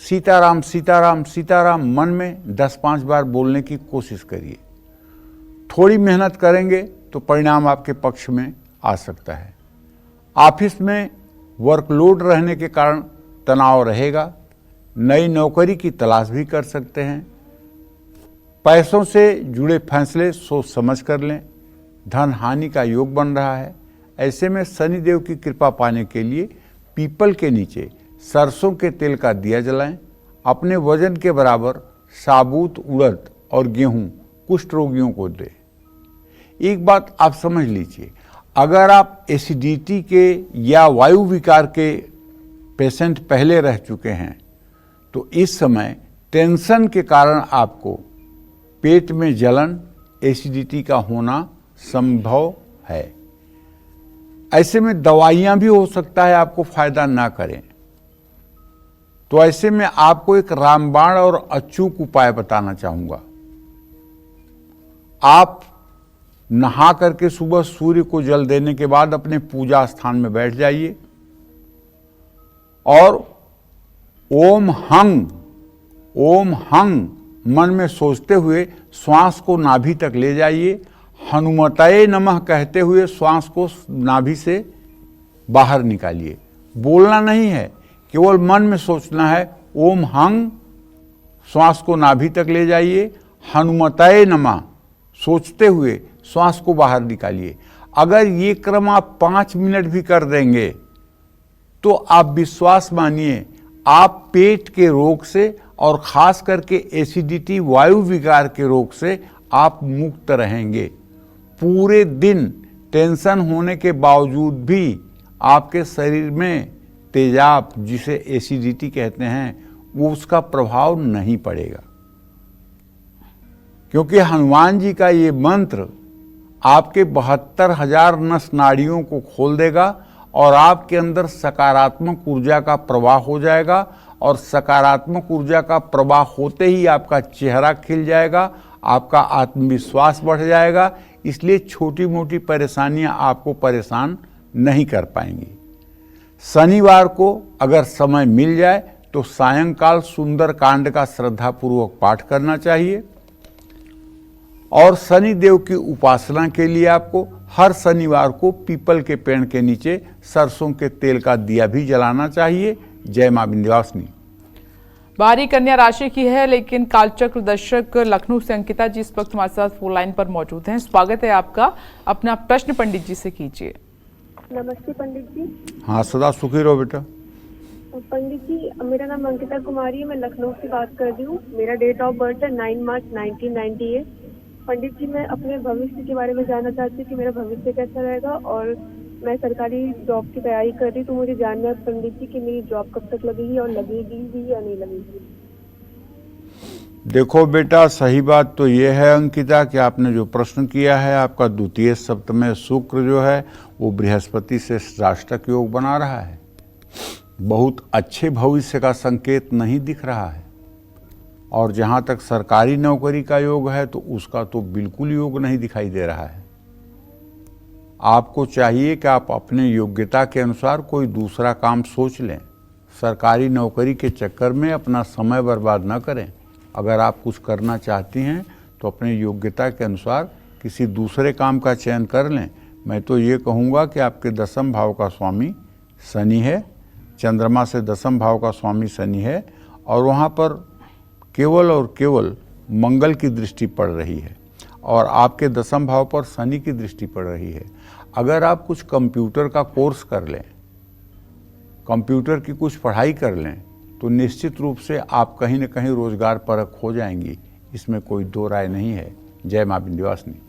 सीताराम सीताराम सीताराम मन में 10-5 बार बोलने की कोशिश करिए। थोड़ी मेहनत करेंगे तो परिणाम आपके पक्ष में आ सकता है। ऑफिस में वर्कलोड रहने के कारण तनाव रहेगा। नई नौकरी की तलाश भी कर सकते हैं। पैसों से जुड़े फैसले सोच समझ कर लें। धन हानि का योग बन रहा है। ऐसे में शनिदेव की कृपा पाने के लिए पीपल के नीचे सरसों के तेल का दिया जलाएं। अपने वजन के बराबर साबुत उड़द और गेहूं कुष्ठ रोगियों को दें। एक बात आप समझ लीजिए, अगर आप एसिडिटी के या वायु विकार के पेशेंट पहले रह चुके हैं तो इस समय टेंशन के कारण आपको पेट में जलन, एसिडिटी का होना संभव है। ऐसे में दवाइयां भी हो सकता है आपको फायदा ना करें। तो ऐसे में आपको एक रामबाण और अचूक उपाय बताना चाहूंगा। आप नहा करके सुबह सूर्य को जल देने के बाद अपने पूजा स्थान में बैठ जाइए और ओम हंग मन में सोचते हुए श्वास को नाभि तक ले जाइए। हनुमतये नमः कहते हुए श्वास को नाभि से बाहर निकालिए। बोलना नहीं है, केवल मन में सोचना है। ओम हंग, श्वास को नाभि तक ले जाइए। हनुमतये नमः सोचते हुए श्वास को बाहर निकालिए। अगर ये क्रम आप 5 मिनट भी कर देंगे तो आप विश्वास मानिए, आप पेट के रोग से और खास करके एसिडिटी वायु विकार के रोग से आप मुक्त रहेंगे। पूरे दिन टेंशन होने के बावजूद भी आपके शरीर में तेजाब, जिसे एसिडिटी कहते हैं, वो उसका प्रभाव नहीं पड़ेगा, क्योंकि हनुमान जी का ये मंत्र आपके 72,000 नस नाड़ियों को खोल देगा और आपके अंदर सकारात्मक ऊर्जा का प्रवाह हो जाएगा। और सकारात्मक ऊर्जा का प्रवाह होते ही आपका चेहरा खिल जाएगा, आपका आत्मविश्वास बढ़ जाएगा। इसलिए छोटी मोटी परेशानियां आपको परेशान नहीं कर पाएंगी। शनिवार को अगर समय मिल जाए तो सायंकाल सुंदर कांड का श्रद्धापूर्वक पाठ करना चाहिए। और शनि देव की उपासना के लिए आपको हर शनिवार को पीपल के पेड़ के नीचे सरसों के तेल का दिया भी जलाना चाहिए। जय मां विंध्यवासिनी। बारी कन्या राशि की है, लेकिन कालचक्र दर्शक लखनऊ से अंकिता जी इस वक्त हमारे साथ फोन लाइन पर मौजूद हैं। स्वागत है आपका। अपना प्रश्न पंडित जी से कीजिए। नमस्ते पंडित जी। हाँ, सदा सुखी रहो बेटा। पंडित जी, मेरा नाम अंकिता कुमारी है, मैं लखनऊ से बात कर रही हूँ। मेरा डेट ऑफ बर्थ है 9 मार्च 1998। पंडित जी, मैं अपने भविष्य के बारे में जानना चाहती हूँ कि मेरा भविष्य कैसा रहेगा, और मैं सरकारी जॉब की तैयारी कर रही हूँ, तो मुझे जानना है पंडित जी कि मेरी जॉब कब तक लगेगी और लगेगी भी या नहीं लगेगी। देखो बेटा, सही बात तो ये है अंकिता कि आपने जो प्रश्न किया है, आपका द्वितीय सप्तम शुक्र जो है वो बृहस्पति से राष्ट्रक योग बना रहा है। बहुत अच्छे भविष्य का संकेत नहीं दिख रहा है। और जहाँ तक सरकारी नौकरी का योग है तो उसका तो बिल्कुल योग नहीं दिखाई दे रहा है। आपको चाहिए कि आप अपने योग्यता के अनुसार कोई दूसरा काम सोच लें। सरकारी नौकरी के चक्कर में अपना समय बर्बाद न करें। अगर आप कुछ करना चाहती हैं तो अपने योग्यता के अनुसार किसी दूसरे काम का चयन कर लें। मैं तो ये कहूँगा कि आपके 10वें भाव का स्वामी शनि है, चंद्रमा से 10वें भाव का स्वामी शनि है, और वहाँ पर केवल और केवल मंगल की दृष्टि पड़ रही है और आपके 10वें भाव पर शनि की दृष्टि पड़ रही है। अगर आप कुछ कंप्यूटर का कोर्स कर लें, कंप्यूटर की कुछ पढ़ाई कर लें, तो निश्चित रूप से आप कहीं न कहीं रोजगार परक हो जाएंगी। इसमें कोई दो राय नहीं है। जय मां विंध्यवासिनी।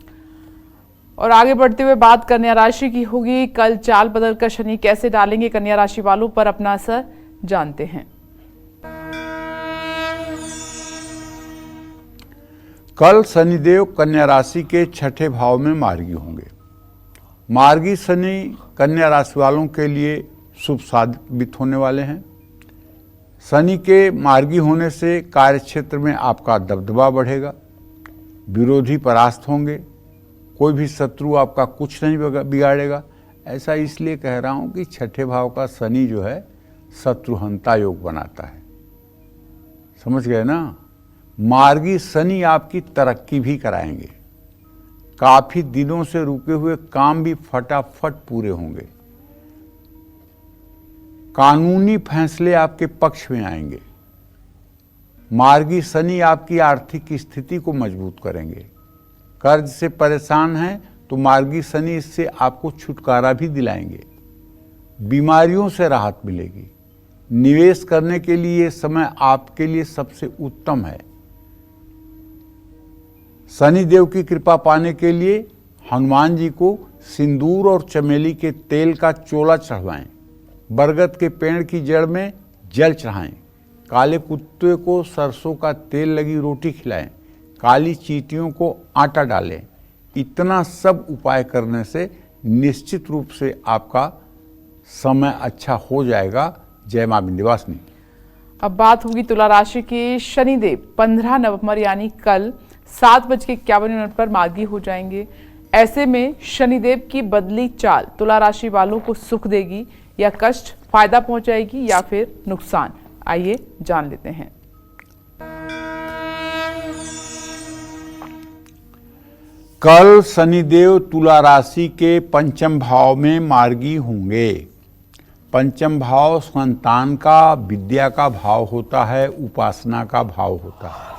और आगे बढ़ते हुए बात कन्या राशि की होगी। कल चाल बदलकर शनि कैसे डालेंगे कन्या राशि वालों पर अपना असर, जानते हैं। कल शनिदेव कन्या राशि के 6ठे भाव में मार्गी होंगे। मार्गी शनि कन्या राशि वालों के लिए शुभ साबित होने वाले हैं। शनि के मार्गी होने से कार्यक्षेत्र में आपका दबदबा बढ़ेगा, विरोधी परास्त होंगे, कोई भी शत्रु आपका कुछ नहीं बिगाड़ेगा। ऐसा इसलिए कह रहा हूं कि 6ठे भाव का शनि जो है शत्रुहंता योग बनाता है। समझ गए ना। मार्गी शनि आपकी तरक्की भी कराएंगे। काफी दिनों से रुके हुए काम भी फटाफट पूरे होंगे। कानूनी फैसले आपके पक्ष में आएंगे। मार्गी शनि आपकी आर्थिक स्थिति को मजबूत करेंगे। कर्ज से परेशान हैं तो मार्गी शनि इससे आपको छुटकारा भी दिलाएंगे। बीमारियों से राहत मिलेगी। निवेश करने के लिए ये समय आपके लिए सबसे उत्तम है। शनि देव की कृपा पाने के लिए हनुमान जी को सिंदूर और चमेली के तेल का चोला चढ़वाएं, बरगद के पेड़ की जड़ में जल चढ़ाएं, काले कुत्ते को सरसों का तेल लगी रोटी खिलाएं, काली चींटियों को आटा डालें। इतना सब उपाय करने से निश्चित रूप से आपका समय अच्छा हो जाएगा। जय मां विंध्यवासिनी। अब बात होगी तुला राशि के शनिदेव 15 नवंबर यानी कल 7:51 पर मार्गी हो जाएंगे। ऐसे में शनिदेव की बदली चाल तुला राशि वालों को सुख देगी या कष्ट, फायदा पहुंचाएगी या फिर नुकसान, आइए जान लेते हैं। कल शनिदेव तुला राशि के 5वें भाव में मार्गी होंगे। 5वां भाव संतान का, विद्या का भाव होता है, उपासना का भाव होता है।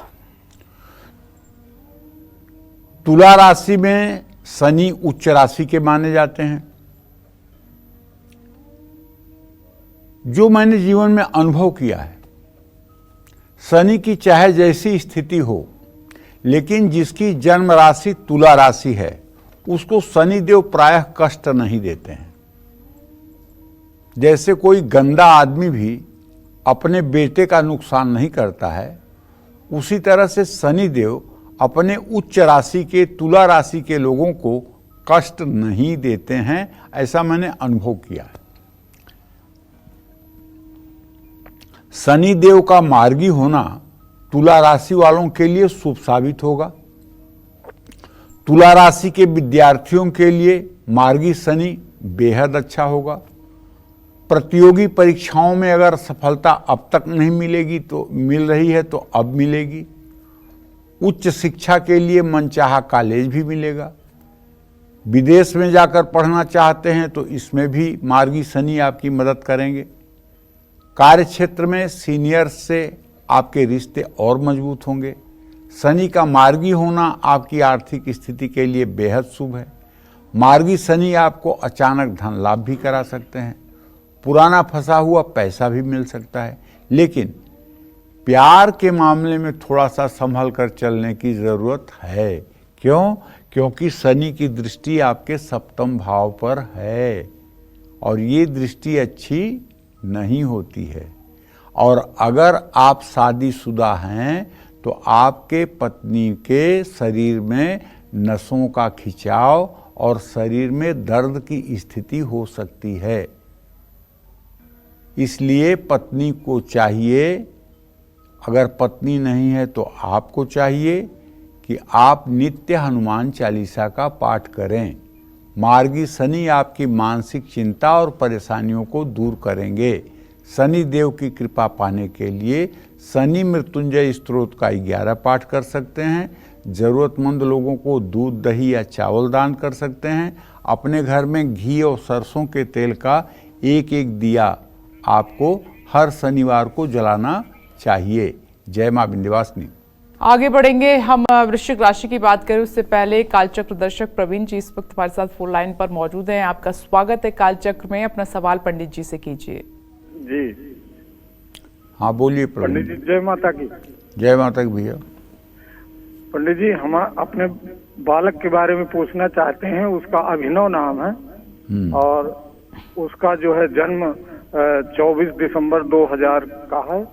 तुला राशि में शनि उच्च राशि के माने जाते हैं। जो मैंने जीवन में अनुभव किया है, शनि की चाहे जैसी स्थिति हो, लेकिन जिसकी जन्म राशि तुला राशि है उसको शनिदेव प्रायः कष्ट नहीं देते हैं। जैसे कोई गंदा आदमी भी अपने बेटे का नुकसान नहीं करता है, उसी तरह से शनिदेव अपने उच्च राशि के तुला राशि के लोगों को कष्ट नहीं देते हैं। ऐसा मैंने अनुभव किया है। शनिदेव का मार्गी होना तुला राशि वालों के लिए शुभ साबित होगा। तुला राशि के विद्यार्थियों के लिए मार्गी शनि बेहद अच्छा होगा। प्रतियोगी परीक्षाओं में अगर सफलता अब तक नहीं मिलेगी तो मिल रही है तो अब मिलेगी। उच्च शिक्षा के लिए मनचाहा कॉलेज भी मिलेगा। विदेश में जाकर पढ़ना चाहते हैं तो इसमें भी मार्गी शनि आपकी मदद करेंगे। कार्य क्षेत्र में सीनियर्स से आपके रिश्ते और मजबूत होंगे। शनि का मार्गी होना आपकी आर्थिक स्थिति के लिए बेहद शुभ है। मार्गी शनि आपको अचानक धन लाभ भी करा सकते हैं। पुराना फंसा हुआ पैसा भी मिल सकता है, लेकिन प्यार के मामले में थोड़ा सा संभल कर चलने की जरूरत है। क्यों? क्योंकि शनि की दृष्टि आपके सप्तम भाव पर है और ये दृष्टि अच्छी नहीं होती है। और अगर आप शादीशुदा हैं तो आपके पत्नी के शरीर में नसों का खिंचाव और शरीर में दर्द की स्थिति हो सकती है। इसलिए पत्नी को चाहिए, अगर पत्नी नहीं है तो आपको चाहिए कि आप नित्य हनुमान चालीसा का पाठ करें। मार्गी शनि आपकी मानसिक चिंता और परेशानियों को दूर करेंगे। शनि देव की कृपा पाने के लिए शनि मृत्युंजय स्तोत्र का 11 पाठ कर सकते हैं। जरूरतमंद लोगों को दूध, दही या चावल दान कर सकते हैं। अपने घर में घी और सरसों के तेल का एक एक दिया आपको हर शनिवार को जलाना चाहिए। जय मां विंध्यवासिनी। आगे बढ़ेंगे हम वृश्चिक राशि की बात करें उससे पहले कालचक्र दर्शक प्रवीण जी इस वक्त हमारे साथ फोन लाइन पर मौजूद हैं। आपका स्वागत है कालचक्र में। अपना सवाल पंडित जी से कीजिए। जी हाँ बोलिए पंडित जी, जय माता की। जय माता की भैया। पंडित जी, हम अपने बालक के बारे में पूछना चाहते हैं। उसका अभिनव नाम है और उसका जो है जन्म 24 दिसंबर 2000 का है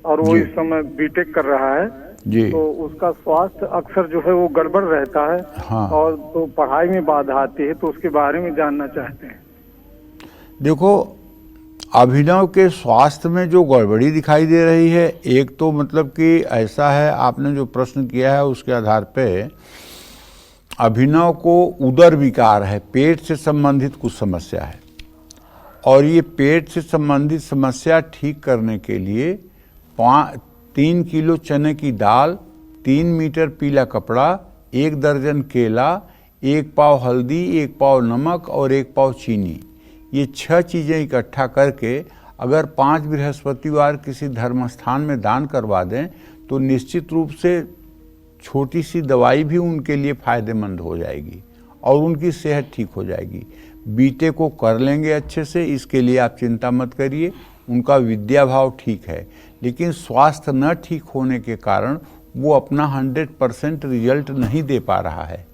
और वो इस समय बीटेक कर रहा है जी। तो उसका स्वास्थ्य अक्सर जो है वो गड़बड़ रहता है। हाँ। और तो पढ़ाई में बाधा आती है, तो उसके बारे में जानना चाहते हैं। देखो, अभिनव के स्वास्थ्य में जो गड़बड़ी दिखाई दे रही है, एक तो मतलब कि ऐसा है, आपने जो प्रश्न किया है उसके आधार पे अभिनव को उदर विकार है, पेट से संबंधित कुछ समस्या है और ये पेट से संबंधित समस्या ठीक करने के लिए 3 किलो चने की दाल, 3 मीटर पीला कपड़ा, 1 दर्जन केला, 1 पाव हल्दी, 1 पाव नमक और 1 पाव चीनी, ये 6 चीज़ें इकट्ठा करके अगर 5 बृहस्पतिवार किसी धर्म स्थान में दान करवा दें तो निश्चित रूप से छोटी सी दवाई भी उनके लिए फायदेमंद हो जाएगी और उनकी सेहत ठीक हो जाएगी। बीटे को कर लेंगे अच्छे से, इसके लिए आप चिंता मत करिए। उनका विद्या भाव ठीक है, लेकिन स्वास्थ्य न ठीक होने के कारण वो अपना 100% रिजल्ट नहीं दे पा रहा है।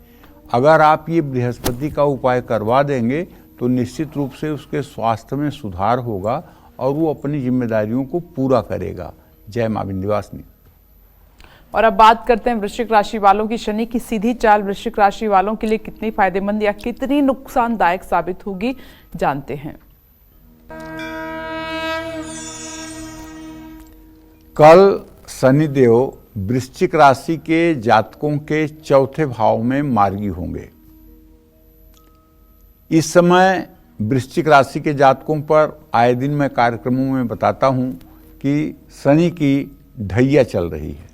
अगर आप ये बृहस्पति का उपाय करवा देंगे तो निश्चित रूप से उसके स्वास्थ्य में सुधार होगा और वो अपनी जिम्मेदारियों को पूरा करेगा। जय मां विंध्यवासिनी। और अब बात करते हैं वृश्चिक राशि वालों की। शनि की सीधी चाल वृश्चिक राशि वालों के लिए कितनी फायदेमंद या कितनी नुकसानदायक साबित होगी, जानते हैं। कल शनिदेव वृश्चिक राशि के जातकों के चौथे भाव में मार्गी होंगे। इस समय वृश्चिक राशि के जातकों पर आए दिन मैं कार्यक्रमों में बताता हूं कि शनि की ढैया चल रही है।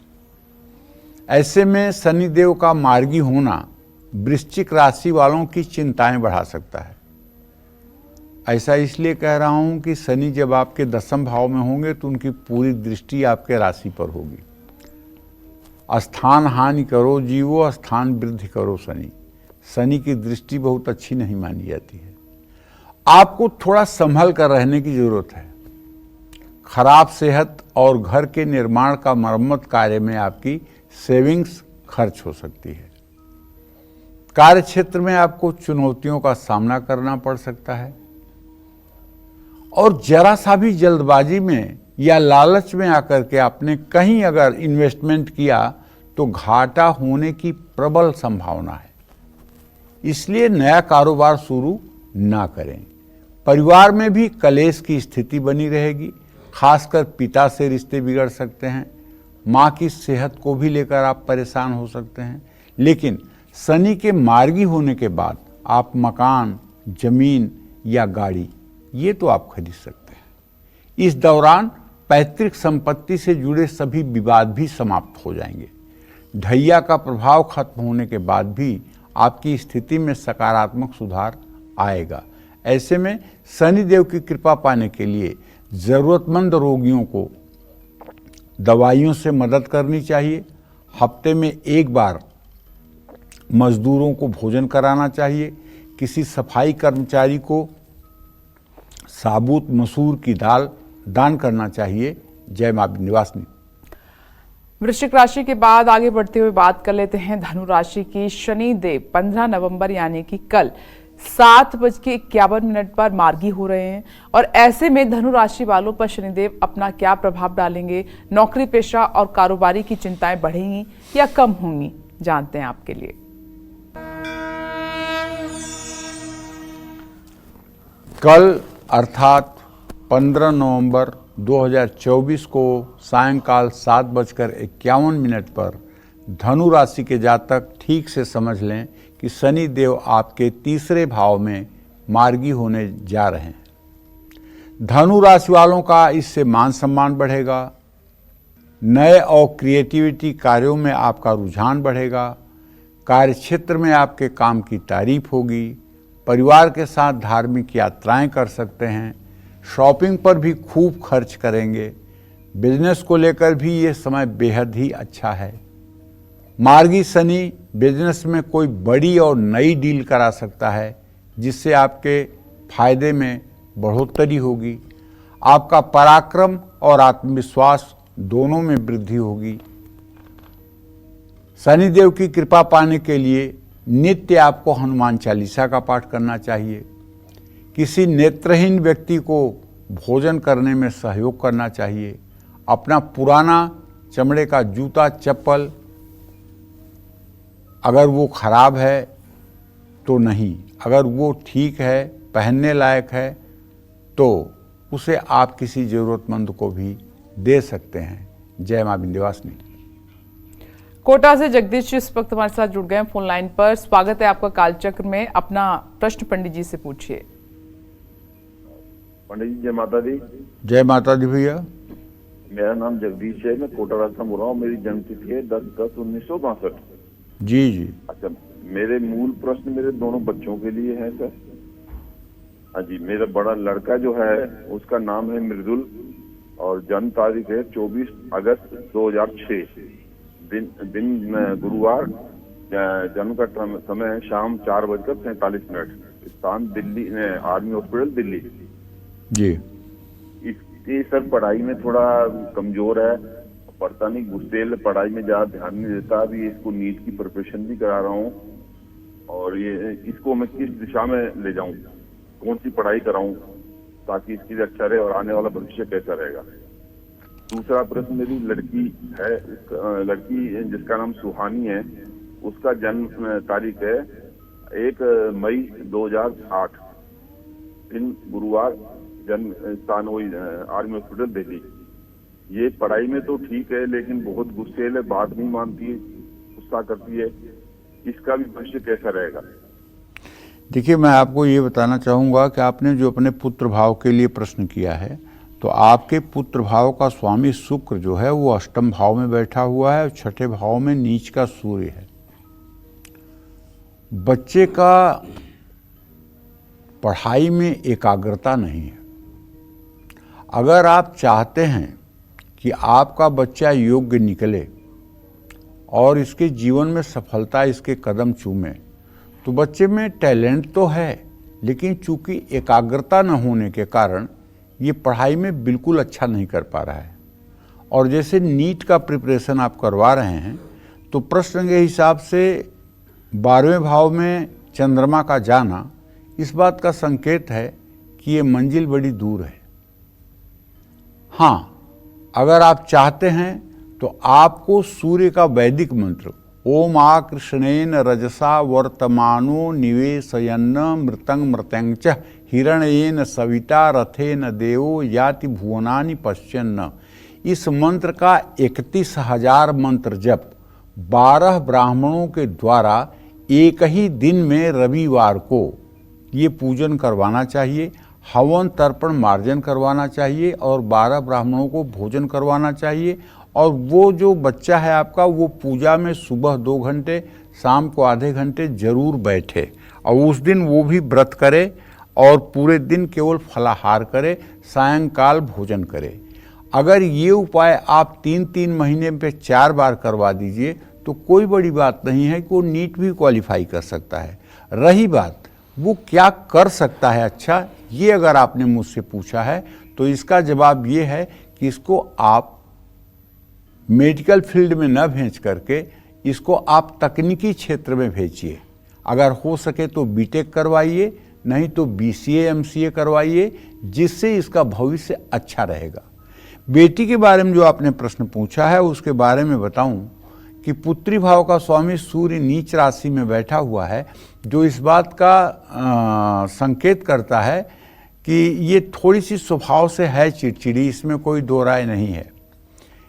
ऐसे में शनिदेव का मार्गी होना वृश्चिक राशि वालों की चिंताएं बढ़ा सकता है। ऐसा इसलिए कह रहा हूं कि शनि जब आपके 10वें भाव में होंगे तो उनकी पूरी दृष्टि आपके राशि पर होगी। स्थान हानि करो जीवो, स्थान वृद्धि करो शनि। शनि की दृष्टि बहुत अच्छी नहीं मानी जाती है। आपको थोड़ा संभल कर रहने की जरूरत है। खराब सेहत और घर के निर्माण का मरम्मत कार्य में आपकी सेविंग्स खर्च हो सकती है। कार्य क्षेत्र में आपको चुनौतियों का सामना करना पड़ सकता है और जरा सा भी जल्दबाजी में या लालच में आकर के आपने कहीं अगर इन्वेस्टमेंट किया तो घाटा होने की प्रबल संभावना है। इसलिए नया कारोबार शुरू ना करें। परिवार में भी कलेश की स्थिति बनी रहेगी, खासकर पिता से रिश्ते बिगड़ सकते हैं। माँ की सेहत को भी लेकर आप परेशान हो सकते हैं। लेकिन शनि के मार्गी होने के बाद आप मकान, जमीन या गाड़ी ये तो आप खरीद सकते हैं। इस दौरान पैतृक संपत्ति से जुड़े सभी विवाद भी समाप्त हो जाएंगे। ढैया का प्रभाव खत्म होने के बाद भी आपकी स्थिति में सकारात्मक सुधार आएगा। ऐसे में शनिदेव की कृपा पाने के लिए जरूरतमंद रोगियों को दवाइयों से मदद करनी चाहिए। हफ्ते में एक बार मजदूरों को भोजन कराना चाहिए। किसी सफाई कर्मचारी को साबुत मसूर की दाल दान करना चाहिए। जय मां विंध्यवासिनी। वृश्चिक राशि के बाद आगे बढ़ते हुए बात कर लेते हैं धनु राशि की। शनिदेव 15 नवंबर यानी कि कल 7:51 पर मार्गी हो रहे हैं और ऐसे में धनु राशि वालों पर शनिदेव अपना क्या प्रभाव डालेंगे, नौकरी पेशा और कारोबारी की चिंताएं बढ़ेंगी या कम होंगी, जानते हैं आपके लिए। कल अर्थात 15 नवंबर 2024 को सायंकाल 7:51 पर धनु राशि के जातक ठीक से समझ लें कि शनि देव आपके तीसरे भाव में मार्गी होने जा रहे हैं। धनु राशि वालों का इससे मान सम्मान बढ़ेगा। नए और क्रिएटिविटी कार्यों में आपका रुझान बढ़ेगा। कार्य क्षेत्र में आपके काम की तारीफ होगी। परिवार के साथ धार्मिक यात्राएं कर सकते हैं। शॉपिंग पर भी खूब खर्च करेंगे। बिजनेस को लेकर भी ये समय बेहद ही अच्छा है। मार्गी शनि बिजनेस में कोई बड़ी और नई डील करा सकता है जिससे आपके फायदे में बढ़ोतरी होगी। आपका पराक्रम और आत्मविश्वास दोनों में वृद्धि होगी। शनिदेव की कृपा पाने के लिए नित्य आपको हनुमान चालीसा का पाठ करना चाहिए। किसी नेत्रहीन व्यक्ति को भोजन करने में सहयोग करना चाहिए। अपना पुराना चमड़े का जूता चप्पल अगर वो खराब है तो नहीं, अगर वो ठीक है, पहनने लायक है, तो उसे आप किसी ज़रूरतमंद को भी दे सकते हैं। जय मां विंध्यवासिनी। कोटा से जगदीश जी इस वक्त हमारे साथ जुड़ गए हैं फोन लाइन पर। स्वागत है आपका कालचक्र में। अपना प्रश्न पंडित जी से पूछिए। पंडित जी जय माता दी। जय माता दी भैया। मेरा नाम जगदीश है, मैं कोटा राजस्थान बोल रहा हूँ। मेरी जन्म तिथि है 10/10/1962। जी जी। अच्छा, मेरे मूल प्रश्न मेरे दोनों बच्चों के लिए है सर। हाँ जी, मेरा बड़ा लड़का जो है उसका नाम है मृदुल और जन्म तारीख है 24 अगस्त 2006। दिन गुरुवार, जन्म का समय है शाम 4:47। स्थान दिल्ली, आर्मी हॉस्पिटल दिल्ली जी। इसकी सर पढ़ाई में थोड़ा कमजोर है, पढ़ता नहीं, गुस्सेल, पढ़ाई में ज्यादा ध्यान नहीं देता। अभी इसको नीट की प्रिपरेशन भी करा रहा हूँ और ये इसको मैं किस दिशा में ले जाऊं, कौन सी पढ़ाई कराऊं ताकि इसकी अच्छा रहे और आने वाला भविष्य कैसा रहेगा। दूसरा प्रश्न, मेरी लड़की है, लड़की जिसका नाम सुहानी है, उसका जन्म तारीख है 1 मई 2008। दिन गुरुवार, जन्म स्थान वही आर्मी हॉस्पिटल दिल्ली। ये पढ़ाई में तो ठीक है लेकिन बहुत गुस्सेल है, बात नहीं मानती है, गुस्सा करती है। इसका भी भविष्य कैसा रहेगा? देखिए, मैं आपको ये बताना चाहूँगा कि आपने जो अपने पुत्र भाव के लिए प्रश्न किया है, तो आपके पुत्र भाव का स्वामी शुक्र जो है वो अष्टम भाव में बैठा हुआ है और छठे भाव में नीच का सूर्य है। बच्चे का पढ़ाई में एकाग्रता नहीं है। अगर आप चाहते हैं कि आपका बच्चा योग्य निकले और इसके जीवन में सफलता इसके कदम चूमे, तो बच्चे में टैलेंट तो है लेकिन चूंकि एकाग्रता न होने के कारण ये पढ़ाई में बिल्कुल अच्छा नहीं कर पा रहा है। और जैसे नीट का प्रिपरेशन आप करवा रहे हैं तो प्रश्न के हिसाब से 12वें भाव में चंद्रमा का जाना इस बात का संकेत है कि ये मंजिल बड़ी दूर है। हाँ, अगर आप चाहते हैं तो आपको सूर्य का वैदिक मंत्र ओम आकृष्णेन रजसा वर्तमानो निवेशयन्न मृतं मृत्यंच हिरण्येन सविता रथेन देवो याति भुवनानि पश्यन्न, इस मंत्र का 31,000 मंत्र जप 12 ब्राह्मणों के द्वारा एक ही दिन में रविवार को ये पूजन करवाना चाहिए, हवन तर्पण मार्जन करवाना चाहिए और 12 ब्राह्मणों को भोजन करवाना चाहिए। और वो जो बच्चा है आपका वो पूजा में सुबह 2 घंटे शाम को आधे घंटे जरूर बैठे और उस दिन वो भी व्रत करे और पूरे दिन केवल फलाहार करे, सायंकाल भोजन करे। अगर ये उपाय आप 3-3 महीने पे 4 बार करवा दीजिए तो कोई बड़ी बात नहीं है कि वो नीट भी क्वालिफाई कर सकता है। रही बात वो क्या कर सकता है अच्छा, ये अगर आपने मुझसे पूछा है तो इसका जवाब ये है कि इसको आप मेडिकल फील्ड में न भेज करके इसको आप तकनीकी क्षेत्र में भेजिए। अगर हो सके तो बीटेक करवाइए, नहीं तो BCA MCA करवाइए, जिससे इसका भविष्य अच्छा रहेगा। बेटी के बारे में जो आपने प्रश्न पूछा है उसके बारे में बताऊं कि पुत्री भाव का स्वामी सूर्य नीच राशि में बैठा हुआ है, जो इस बात का संकेत करता है कि ये थोड़ी सी स्वभाव से है चिड़चिड़ी, इसमें कोई दो राय नहीं है।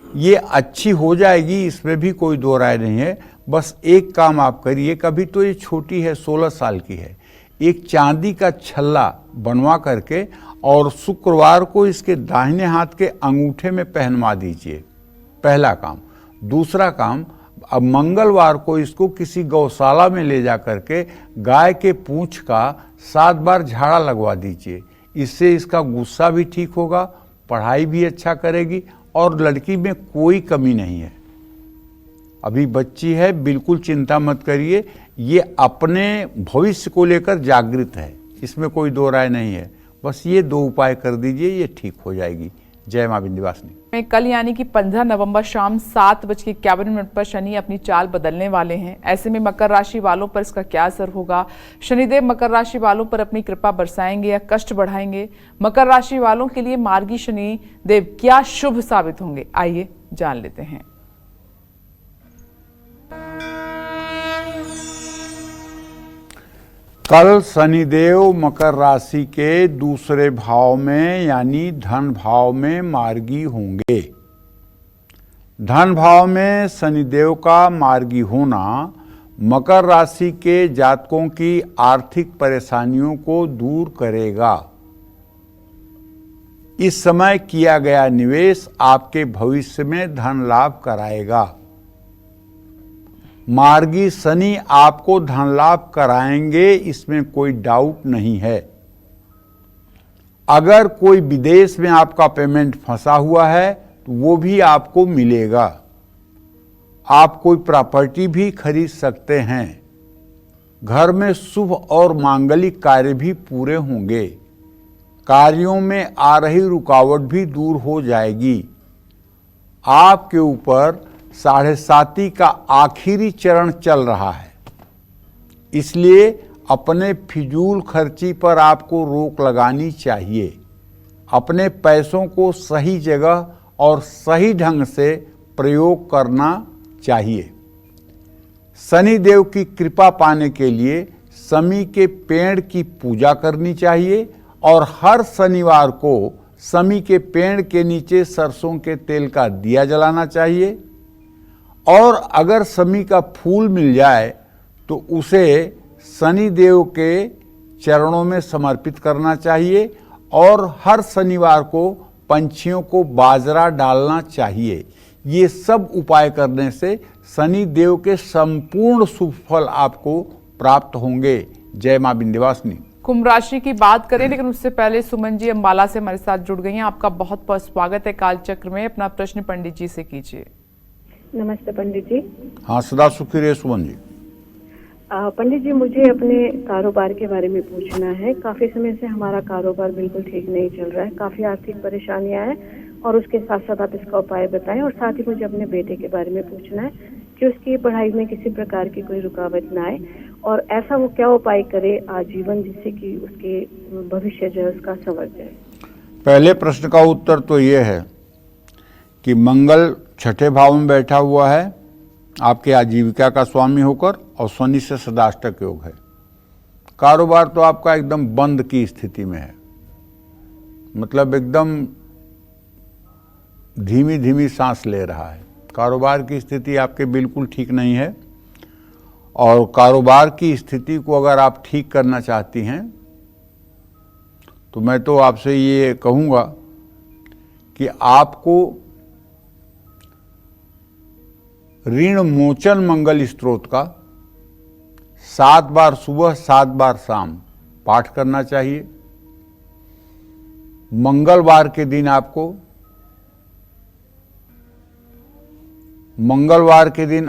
ये अच्छी हो जाएगी, इसमें भी कोई दो राय नहीं है। बस एक काम आप करिए, कभी तो ये छोटी है 16 साल की है, एक चांदी का छल्ला बनवा करके और शुक्रवार को इसके दाहिने हाथ के अंगूठे में पहनवा दीजिए, पहला काम। दूसरा काम, अब मंगलवार को इसको किसी गौशाला में ले जा करके गाय के पूंछ का 7 बार झाड़ा लगवा दीजिए। इससे इसका गुस्सा भी ठीक होगा, पढ़ाई भी अच्छा करेगी और लड़की में कोई कमी नहीं है। अभी बच्ची है, बिल्कुल चिंता मत करिए, ये अपने भविष्य को लेकर जागृत है, इसमें कोई दो राय नहीं है। बस ये 2 उपाय कर दीजिए, ये ठीक हो जाएगी। जय मां विंध्यवासिनी। कल यानी कि 15 नवंबर शाम 7:51 पर शनि अपनी चाल बदलने वाले हैं। ऐसे में मकर राशि वालों पर इसका क्या असर होगा? शनिदेव मकर राशि वालों पर अपनी कृपा बरसाएंगे या कष्ट बढ़ाएंगे? मकर राशि वालों के लिए मार्गी शनि देव क्या शुभ साबित होंगे? आइए जान लेते हैं। कल शनिदेव मकर राशि के दूसरे भाव में यानी धन भाव में मार्गी होंगे। धन भाव में शनिदेव का मार्गी होना मकर राशि के जातकों की आर्थिक परेशानियों को दूर करेगा। इस समय किया गया निवेश आपके भविष्य में धन लाभ कराएगा। मार्गी शनि आपको धन लाभ कराएंगे, इसमें कोई डाउट नहीं है। अगर कोई विदेश में आपका पेमेंट फंसा हुआ है तो वो भी आपको मिलेगा। आप कोई प्रॉपर्टी भी खरीद सकते हैं। घर में शुभ और मांगलिक कार्य भी पूरे होंगे। कार्यों में आ रही रुकावट भी दूर हो जाएगी। आपके ऊपर 7.5 का आखिरी चरण चल रहा है, इसलिए अपने फिजूल खर्ची पर आपको रोक लगानी चाहिए। अपने पैसों को सही जगह और सही ढंग से प्रयोग करना चाहिए। शनि देव की कृपा पाने के लिए शमी के पेड़ की पूजा करनी चाहिए और हर शनिवार को शमी के पेड़ के नीचे सरसों के तेल का दिया जलाना चाहिए। और अगर शमी का फूल मिल जाए तो उसे शनि देव के चरणों में समर्पित करना चाहिए और हर शनिवार को पंछियों को बाजरा डालना चाहिए। ये सब उपाय करने से शनि देव के संपूर्ण शुभ फल आपको प्राप्त होंगे। जय मां विंध्यवासिनी। कुंभ राशि की बात करें, लेकिन उससे पहले सुमन जी अंबाला से हमारे साथ जुड़ गई हैं। आपका बहुत बहुत स्वागत है कालचक्र में। अपना प्रश्न पंडित जी से कीजिए। नमस्ते पंडित जी। हाँ, सदा सुखी रहे सुमन जी। पंडित जी, मुझे अपने कारोबार के बारे में पूछना है। काफी समय से हमारा कारोबार बिल्कुल ठीक नहीं चल रहा है, काफी आर्थिक परेशानियां हैं और उसके साथ साथ आप इसका उपाय बताएं। और साथ ही मुझे अपने बेटे के बारे में पूछना है कि उसकी पढ़ाई में किसी प्रकार की कोई रुकावट ना आए, और ऐसा वो क्या उपाय करे आजीवन जिससे कि उसके भविष्य जो है उसका संवर जाए। पहले प्रश्न का उत्तर तो ये है कि मंगल छठे भाव में बैठा हुआ है आपके आजीविका का स्वामी होकर, और शनि से सदाष्टक योग है। कारोबार तो आपका एकदम बंद की स्थिति में है, मतलब एकदम धीमी धीमी सांस ले रहा है। कारोबार की स्थिति आपके बिल्कुल ठीक नहीं है, और कारोबार की स्थिति को अगर आप ठीक करना चाहती हैं तो मैं तो आपसे ये कहूँगा कि आपको ऋण मोचन मंगल स्तोत्र का 7 बार सुबह 7 बार शाम पाठ करना चाहिए। मंगलवार के दिन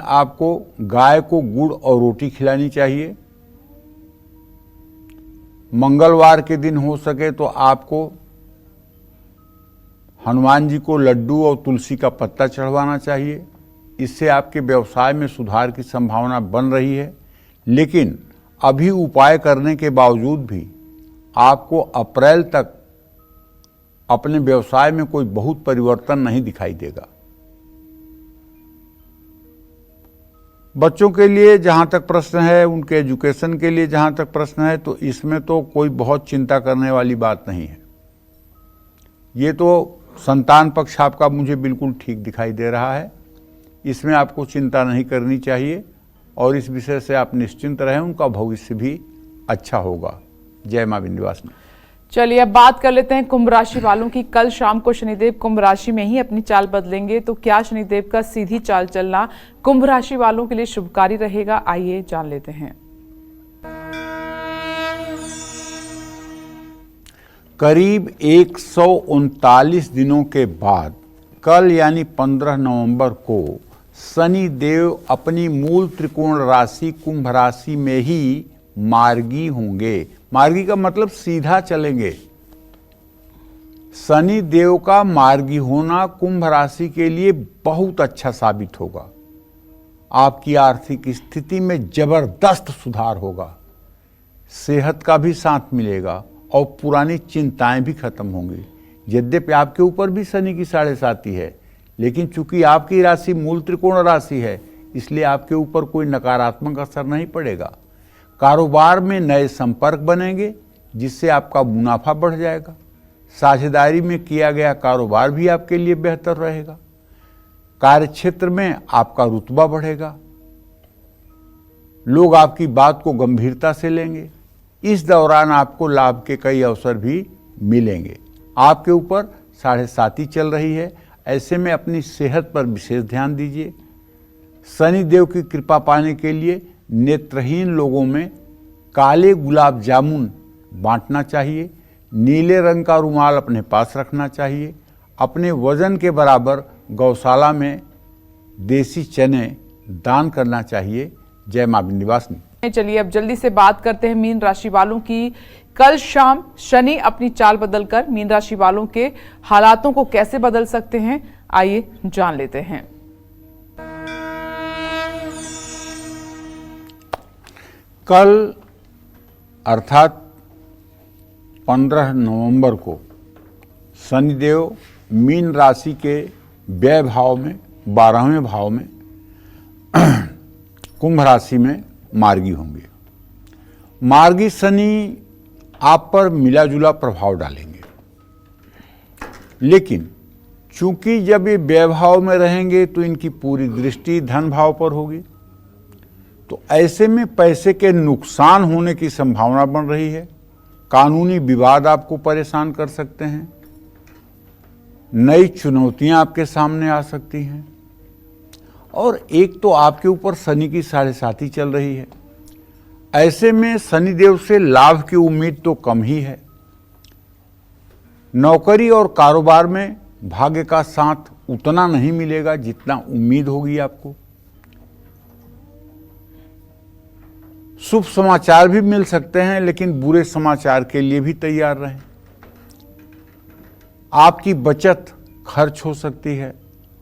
आपको गाय को गुड़ और रोटी खिलानी चाहिए। मंगलवार के दिन हो सके तो आपको हनुमान जी को लड्डू और तुलसी का पत्ता चढ़वाना चाहिए। इससे आपके व्यवसाय में सुधार की संभावना बन रही है, लेकिन अभी उपाय करने के बावजूद भी आपको अप्रैल तक अपने व्यवसाय में कोई बहुत परिवर्तन नहीं दिखाई देगा। बच्चों के लिए जहाँ तक प्रश्न है, उनके एजुकेशन के लिए जहाँ तक प्रश्न है, तो इसमें तो कोई बहुत चिंता करने वाली बात नहीं है। ये तो संतान पक्ष आपका मुझे बिल्कुल ठीक दिखाई दे रहा है, इसमें आपको चिंता नहीं करनी चाहिए, और इस विषय से आप निश्चिंत रहें, उनका भविष्य भी अच्छा होगा। जय मां विंध्यवासिनी। चलिए अब बात कर लेते हैं कुंभ राशि वालों की। कल शाम को शनिदेव कुंभ राशि में ही अपनी चाल बदलेंगे, तो क्या शनिदेव का सीधी चाल चलना कुंभ राशि वालों के लिए शुभकारी रहेगा? आइए जान लेते हैं। करीब 139 दिनों के बाद कल यानी 15 नवंबर को शनि देव अपनी मूल त्रिकोण राशि कुंभ राशि में ही मार्गी होंगे। मार्गी का मतलब सीधा चलेंगे। शनि देव का मार्गी होना कुंभ राशि के लिए बहुत अच्छा साबित होगा। आपकी आर्थिक स्थिति में जबरदस्त सुधार होगा, सेहत का भी साथ मिलेगा, और पुरानी चिंताएं भी खत्म होंगी। यद्यपि आपके ऊपर भी शनि की 7.5 है, लेकिन चूंकि आपकी राशि मूल त्रिकोण राशि है, इसलिए आपके ऊपर कोई नकारात्मक असर नहीं पड़ेगा। कारोबार में नए संपर्क बनेंगे, जिससे आपका मुनाफा बढ़ जाएगा। साझेदारी में किया गया कारोबार भी आपके लिए बेहतर रहेगा। कार्यक्षेत्र में आपका रुतबा बढ़ेगा, लोग आपकी बात को गंभीरता से लेंगे। इस दौरान आपको लाभ के कई अवसर भी मिलेंगे। आपके ऊपर 7.5 चल रही है, ऐसे में अपनी सेहत पर विशेष ध्यान दीजिए। शनि देव की कृपा पाने के लिए नेत्रहीन लोगों में काले गुलाब जामुन बांटना चाहिए। नीले रंग का रुमाल अपने पास रखना चाहिए। अपने वजन के बराबर गौशाला में देसी चने दान करना चाहिए। जय मां विंध्यवासिनी। चलिए अब जल्दी से बात करते हैं मीन राशि वालों की। कल शाम शनि अपनी चाल बदलकर मीन राशि वालों के हालातों को कैसे बदल सकते हैं, आइए जान लेते हैं। कल अर्थात 15 नवंबर को शनिदेव मीन राशि के व्यय भाव में 12वें भाव में कुंभ राशि में मार्गी होंगे। मार्गी शनि आप पर मिला जुला प्रभाव डालेंगे, लेकिन चूंकि जब ये व्यय भाव में रहेंगे तो इनकी पूरी दृष्टि धन भाव पर होगी, तो ऐसे में पैसे के नुकसान होने की संभावना बन रही है। कानूनी विवाद आपको परेशान कर सकते हैं। नई चुनौतियां आपके सामने आ सकती हैं, और एक तो आपके ऊपर शनि की 7.5 चल रही है। ऐसे में शनिदेव से लाभ की उम्मीद तो कम ही है। नौकरी और कारोबार में भाग्य का साथ उतना नहीं मिलेगा जितना उम्मीद होगी आपको। शुभ समाचार भी मिल सकते हैं, लेकिन बुरे समाचार के लिए भी तैयार रहें। आपकी बचत खर्च हो सकती है।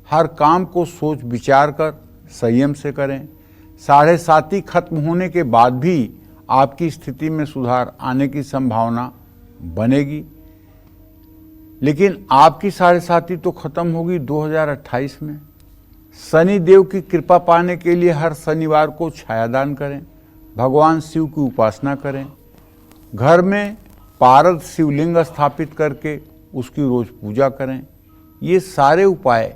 हर काम को सोच विचार कर संयम से करें। 7.5 खत्म होने के बाद भी आपकी स्थिति में सुधार आने की संभावना बनेगी, लेकिन आपकी 7.5 तो खत्म होगी 2028 में। शनि देव की कृपा पाने के लिए हर शनिवार को छायादान करें, भगवान शिव की उपासना करें, घर में पारद शिवलिंग स्थापित करके उसकी रोज पूजा करें। ये सारे उपाय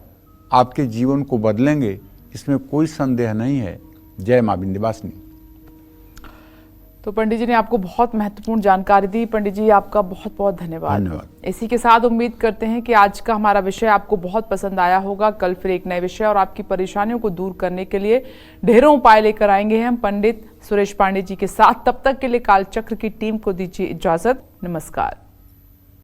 आपके जीवन को बदलेंगे, इसमें कोई संदेह नहीं है। जय मां विंध्यवासिनी। तो पंडित जी ने आपको बहुत महत्वपूर्ण जानकारी दी। पंडित जी आपका बहुत बहुत धन्यवाद। धन्यवाद। इसी के साथ उम्मीद करते हैं कि आज का हमारा विषय आपको बहुत पसंद आया होगा। कल फिर एक नए विषय और आपकी परेशानियों को दूर करने के लिए ढेरों उपाय लेकर आएंगे हम पंडित सुरेश पांडे जी के साथ। तब तक के लिए कालचक्र की टीम को दीजिए इजाजत। नमस्कार।